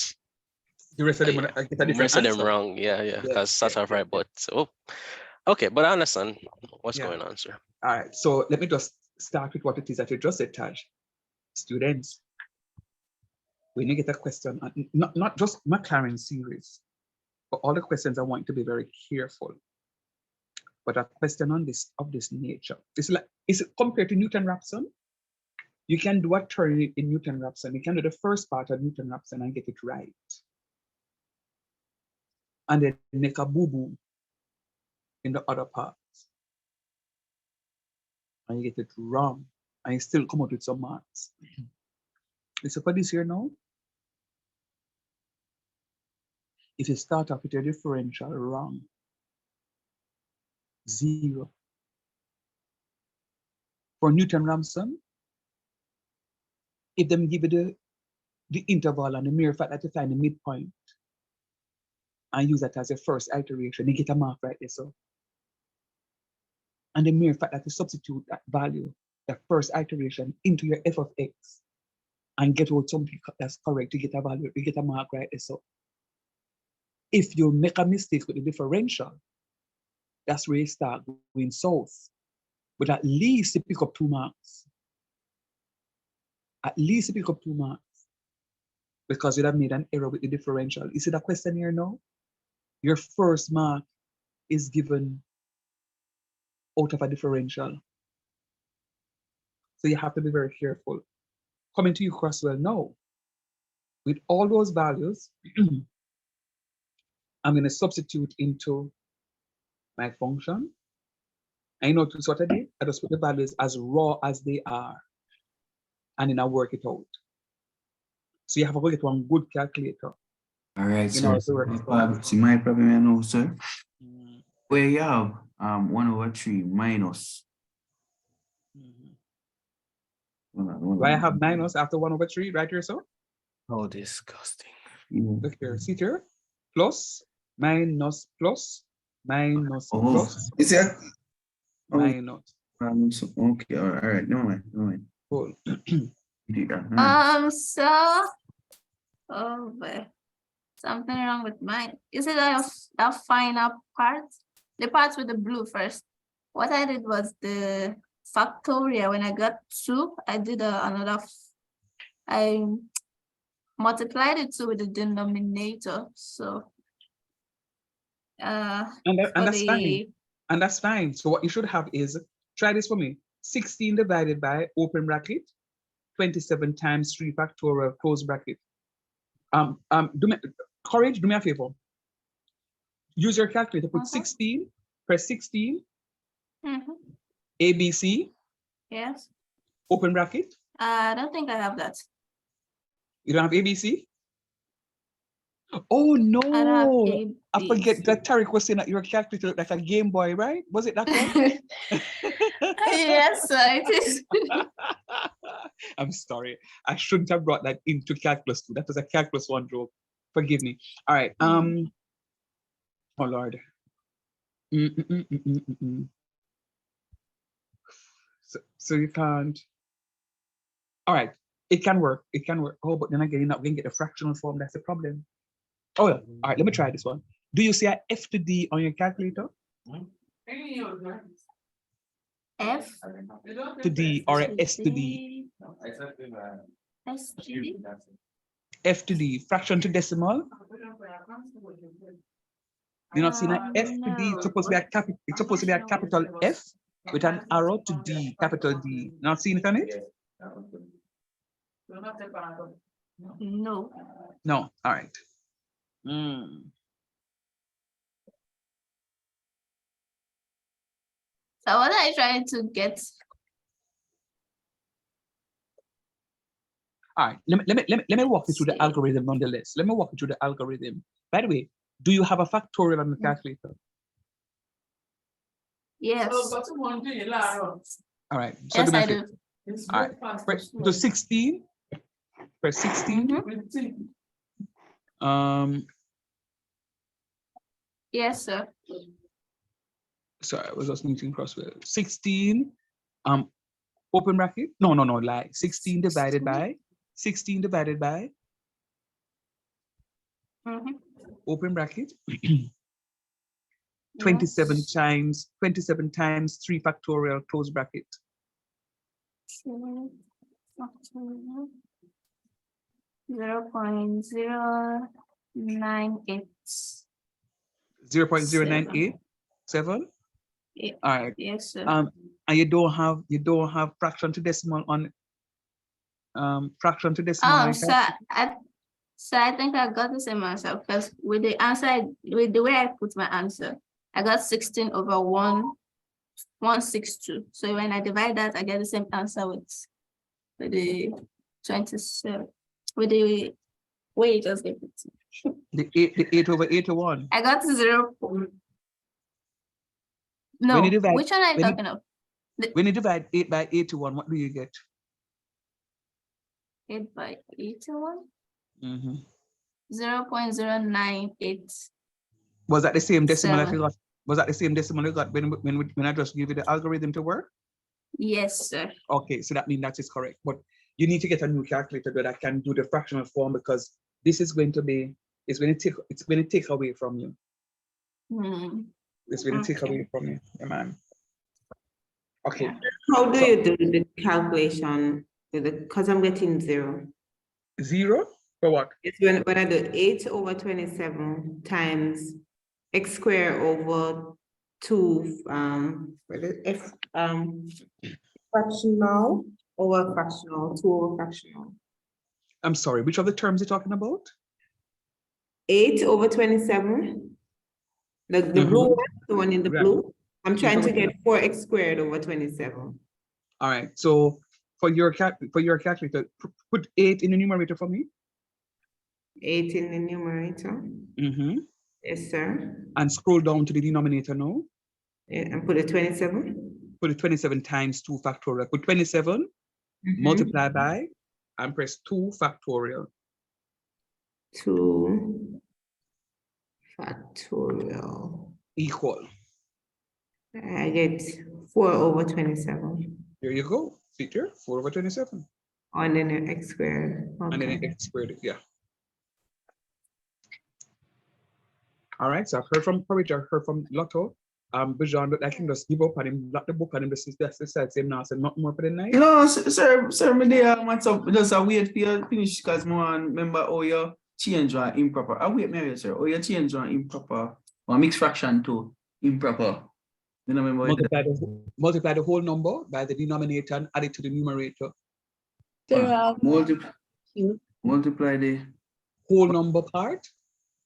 The rest of them get a different rest of them answer. wrong. Yeah, Yeah, because that's all right. But so okay, but I understand what's Yeah. going on, sir. All right. So let me just start with what it is that you just said, Taj. Students, when you get a question, not just McLaren series, but all the questions, I want you to be very careful. But a question on this of this nature, it's like, is it compared to Newton-Raphson? You can do a turn in Newton-Raphson. You can do the first part of Newton-Raphson and get it right, and then make a boo-boo in the other part, and you get it wrong, and you still come out with some marks. Listen for this here now. If you start off with your differential wrong, 0. For Newton-Raphson, if them give you the interval and the mere fact that you find the midpoint and use that as your first iteration, you get a mark right there. So, and the mere fact that you substitute that value, the first iteration, into your f of x and get out something that's correct, you get a value, you get a mark right there. So, if you make a mistake with the differential, that's where you start going south. But at least you pick up 2 marks. At least you pick up 2 marks because you'd have made an error with the differential. You see that question here now? Your first mark is given out of a differential. So you have to be very careful. Coming to you, Crosswell, now, with all those values, I'm going to substitute into my function. I notice what I did. I just put the values as raw as they are, and then I work it out. So you have to get one good calculator. All right, You sir. know, See my problem I know, sir. Where you have 1/3 minus. Do I have minus after 1/3 right here, so? Oh, disgusting. Look here, see here? Plus, minus, plus, minus, Oh, plus, is it? minus. Okay, all right, no mind. Cool. So, oh, but something wrong with mine. Is it a final part? the parts with the blue first. What I did was the factorial. When I got 2, I did I multiplied it 2 with the denominator. So And that's fine. And that's fine. So what you should have is, try this for me. 16 divided by open bracket, 27 times 3 factorial close bracket. Courage, do me a favor. Use your calculator, put 16, press 16, ABC, Yes. open bracket. I don't think I have that. You don't have ABC? Oh no, I forget that Tariq was saying that your calculator looked like a Game Boy, right? Was it that one? Yes, sir, it is. I'm sorry. I shouldn't have brought that into calculus 2. That was a calculus 1 joke. Forgive me. All right. Oh Lord. So you can't. All right. It can work. It can work. Oh, but then again, you're not going to get the fractional form. That's the problem. Oh, yeah. All right. Let me try this one. Do you see a F to D on your calculator? F to D or a S to D? S to D? F to D, fraction to decimal. You're not seeing an F to D. It's supposed to be a capital. It's supposed to be a capital F with an arrow to D, capital D. Not seeing it on it? No. No. All right. So what are you trying to get? All right. Let me walk you through the algorithm nonetheless. Let me walk you through the algorithm. By the way, do you have a factorial on the calculator? Yes. All right. So Yes, I do. All right. So 16. Press 16. Yes, sir. Sorry, I was just thinking crossword. 16. Open bracket. No, like 16 divided by 16 divided by open bracket. 27 times 3 factorial close bracket. 0.098. 0.0987. All right. Yes, sir. And you don't have fraction to decimal on fraction to decimal. So I think I got the same answer because with the answer, with the way I put my answer, I got 16 over 162. So when I divide that, I get the same answer with the 27. With the way you just gave it. The 8 over 81. I got 0. No, which one are you talking of? When you divide 8 by 81, what do you get? 8 by 81? 0.098. Was that the same decimal that you got? Was that the same decimal you got when I just give you the algorithm to work? Yes, sir. Okay, so that means that is correct. But you need to get a new calculator that can do the fractional form because this is going to be, it's going to take away from you. It's going to take away from you, yeah, man. Okay. How do you do the calculation with the, because I'm getting 0. 0 for what? It's when I do 8 over 27 times x squared over 2 fractional over fractional, 2 over fractional. I'm sorry, which of the terms are you talking about? 8 over 27. The blue one, the one in the blue. I'm trying to get 4x squared over 27. All right. So for your calculator, put 8 in the numerator for me. 8 in the numerator. Yes, sir. And scroll down to the denominator now. Yeah, and put a 27. Put it 27 times 2 factorial. Put 27, multiply by, and press 2 factorial. 2 factorial. Equal. I get 4 over 27. There you go. See here, 4 over 27. And then an x squared. Okay. And then an x squared, yeah. All right, so I've heard from Courage, I've heard from Lotto. Bijan look like him just give up on him, lock the book on him, just decide same now, so nothing more for the night. You know, sir, me there, what's up? Just a wait for you finish because I want remember how you change one improper. I wait, maybe, sir. How you change one improper or mixed fraction to improper. You know, remember Multiply the whole number by the denominator and add it to the numerator. Multiply the whole number part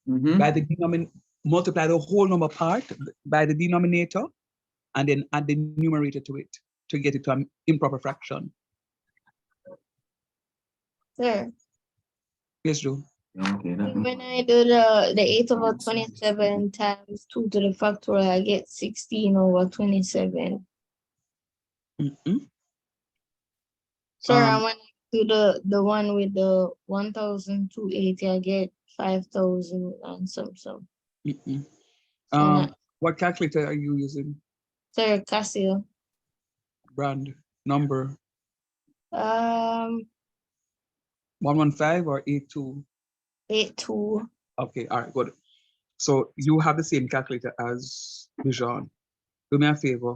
by the denominator. Multiply the whole number part by the denominator, and then add the numerator to it to get it to an improper fraction. Sir, Yes, Joe. Okay. when I do the 8 over 27 times 2 to the factorial, I get 16 over 27. Sir, and when I do the one with the 1,280, I get 5,000 and some. What calculator are you using? Sir, Casio. Brand, number? 115 or 82? 82. Okay, all right, good. So you have the same calculator as Bijan. Do me a favor.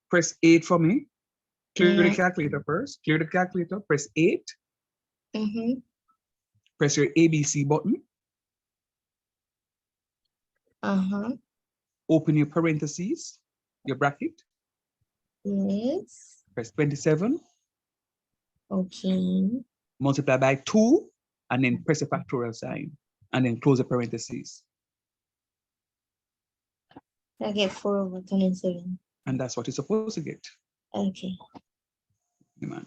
Press 8 for me. Clear the calculator first. Clear the calculator. Press 8. Press your ABC button. Open your parentheses, your bracket. Yes. Press 27. Okay. Multiply by 2, and then press the factorial sign, and then close the parentheses. I get 4 over 27. And that's what you're supposed to get. Okay. Yeah, man.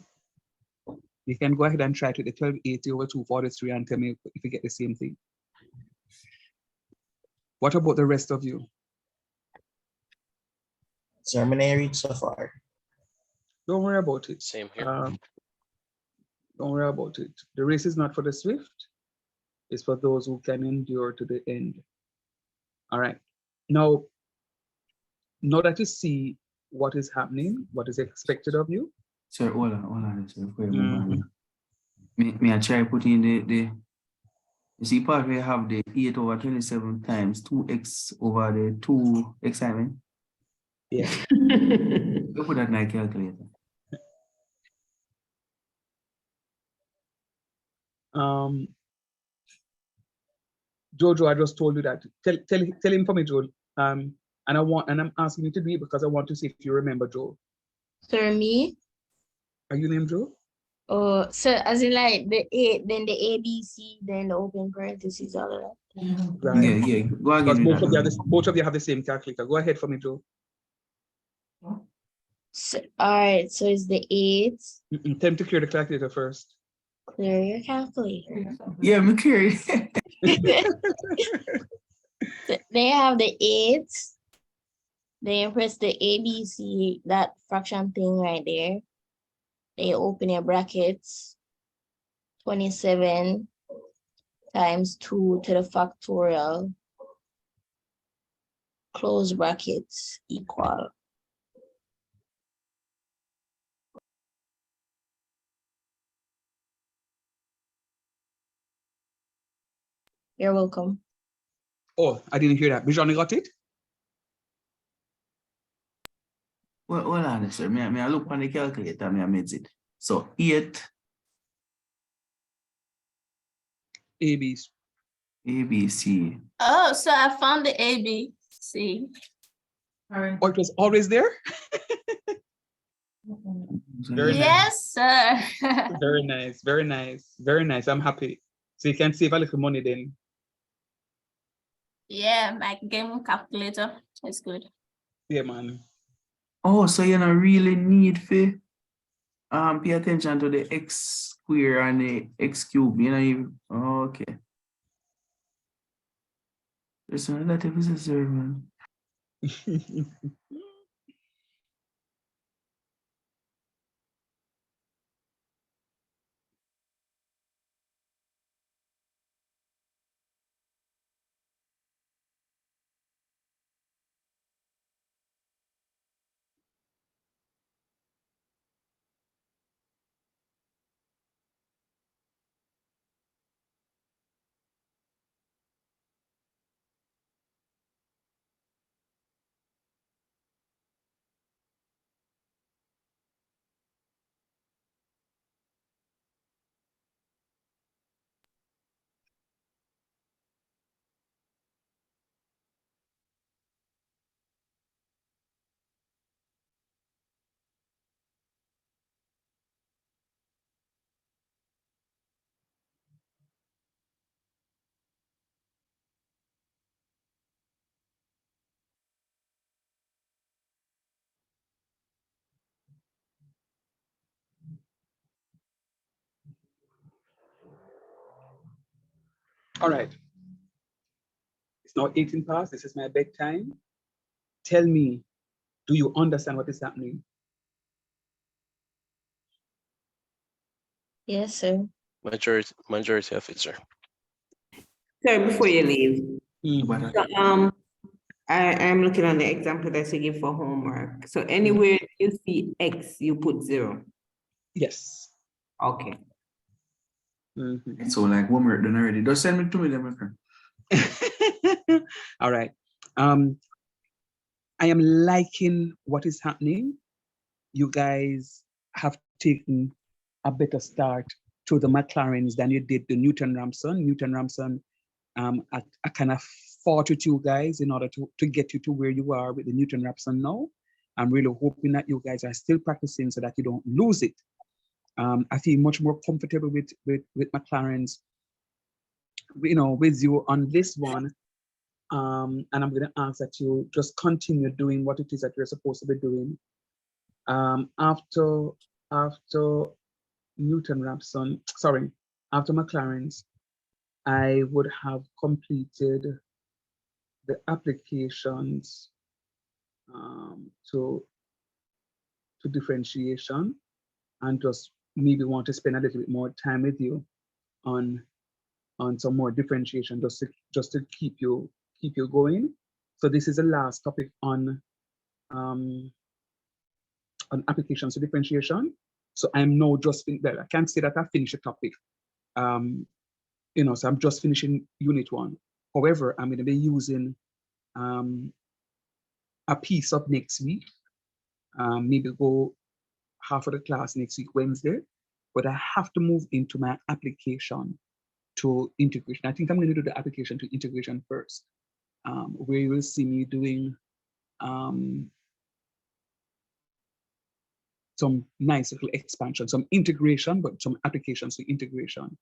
You can go ahead and try it with the 1280 over 243 and tell me if you get the same thing. What about the rest of you? Terminary so far. Don't worry about it. Same here. Don't worry about it. The race is not for the swift. It's for those who can endure to the end. All right. Now that you see what is happening, what is expected of you. Sir, hold on, sir. Before you move on. May I try putting the you see part where you have the 8 over 27 times 2x over the 2x, I mean? Yeah. You put that in my calculator. Jojo, I just told you that. Tell him for me, Joe. And I'm asking you to do it because I want to see if you remember Joe. Sir, me? Are you named Joe? Oh, sir, as in like the 8, then the ABC, then the open parentheses, all of that. Right. Yeah. Go again. Because both of you have the same calculator. Go ahead for me, Joe. So, all right, so it's the 8. Attempt to clear the calculator first. Clear your calculator. Yeah, I'm curious. So they have the 8. Then press the ABC, that fraction thing right there. They open your brackets. 27 times 2 to the factorial. Close brackets equal. You're welcome. Oh, I didn't hear that. Bijan, you got it? Well, hold on, sir. May I look on the calculator, may I made it. So 8 ABC. Oh, so I found the ABC. Oh, it was always there? Very Yes, sir. Very nice, very nice, very nice. I'm happy. So you can save a little money then. Yeah, my game calculator is good. Yeah, man. Oh, so you don't really need to pay attention to the x square and the x cube. Okay. There's a relative is a zero, man. All right. It's now 18 past. This is my bedtime. Tell me, do you understand what is happening? Yes, sir. Majority of it, sir. Sir, before you leave, Mhm. so, I'm looking on the example that you give for homework. So anywhere you see X, you put 0. Yes. Okay. Mhm. So like homework done already. Just send me to me, then, my friend. All right. I am liking what is happening. You guys have taken a better start to the McLarens than you did the Newton Ramson. Newton Ramson, I kind of fought with you guys in order to get you to where you are with the Newton Ramson now. I'm really hoping that you guys are still practicing so that you don't lose it. I feel much more comfortable with McLaren's, with you on this one. And I'm going to ask that you just continue doing what it is that you're supposed to be doing. After Newton Rapson, sorry, after McLaren's, I would have completed the applications to differentiation, and just maybe want to spend a little bit more time with you on some more differentiation, just to keep you going. So this is the last topic on applications to differentiation. So I'm now I can't say that I finished the topic. So I'm just finishing unit 1. However, I'm going to be using a piece of next week. Maybe go half of the class next week, Wednesday. But I have to move into my application to integration. I think I'm going to do the application to integration first, where you will see me doing some nice little expansion, some integration, but some applications to integration.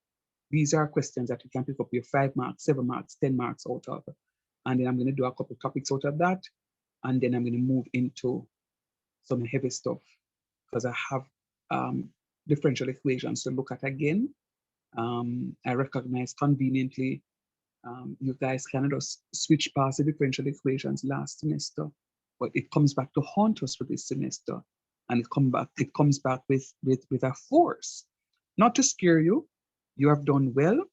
These are questions that you can pick up your 5 marks, 7 marks, 10 marks out of. And then I'm going to do a couple of topics out of that. And then I'm going to move into some heavy stuff, because I have differential equations to look at again. I recognize conveniently you guys kind of just switch past the differential equations last semester, but it comes back to haunt us for this semester. And it comes back with a force. Not to scare you. You have done well.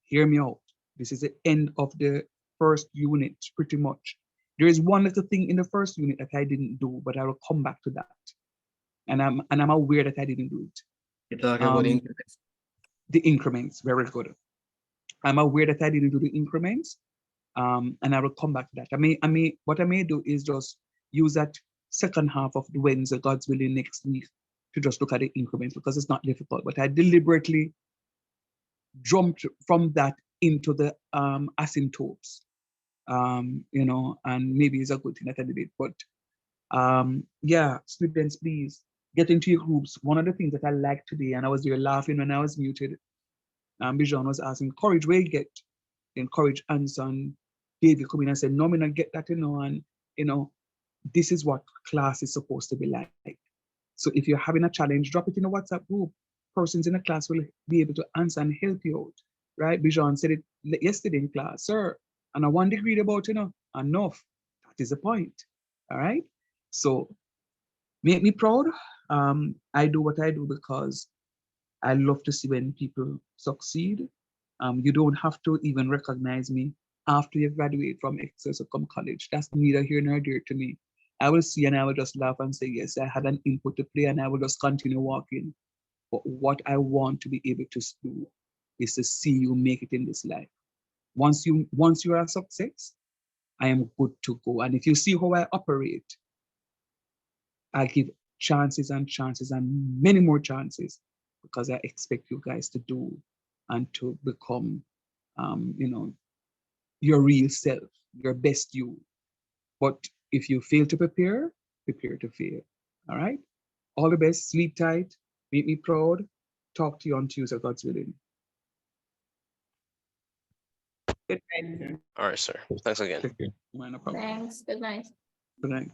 Hear me out. This is the end of the first unit, pretty much. There is one little thing in the first unit that I didn't do, but I will come back to that. And I'm aware that I didn't do it. You're talking about the increments. The increments, very good. I'm aware that I didn't do the increments, and I will come back to that. What I may do is just use that second half of the Wednesday, God's willing, next week to just look at the increments, because it's not difficult. But I deliberately jumped from that into the asymptotes, and maybe it's a good thing that I did it. But yeah, students, please get into your groups. One of the things that I liked today, and I was there laughing when I was muted, Bijan was asking, Courage, where you get? Then Courage answered, and David come in and said, no, me not get that, and this is what class is supposed to be like. So if you're having a challenge, drop it in a WhatsApp group. Persons in the class will be able to answer and help you out, right? Bijan said it yesterday in class, sir, and I 1 degree about, enough. That is the point, all right? So make me proud. I do what I do because I love to see when people succeed. You don't have to even recognize me after you graduate from Excess or come college. That's neither here nor there to me. I will see and I will just laugh and say, yes, I had an input to play, and I will just continue walking. But what I want to be able to do is to see you make it in this life. Once you are a success, I am good to go. And if you see how I operate, I give chances and chances and many more chances, because I expect you guys to do and to become, your real self, your best you. But if you fail to prepare to fail. All right? All the best. Sleep tight. Make me proud. Talk to you on Tuesday, God's willing. Good night, sir. All right, sir. Thanks again. No problem. Thanks. Good night. Good night.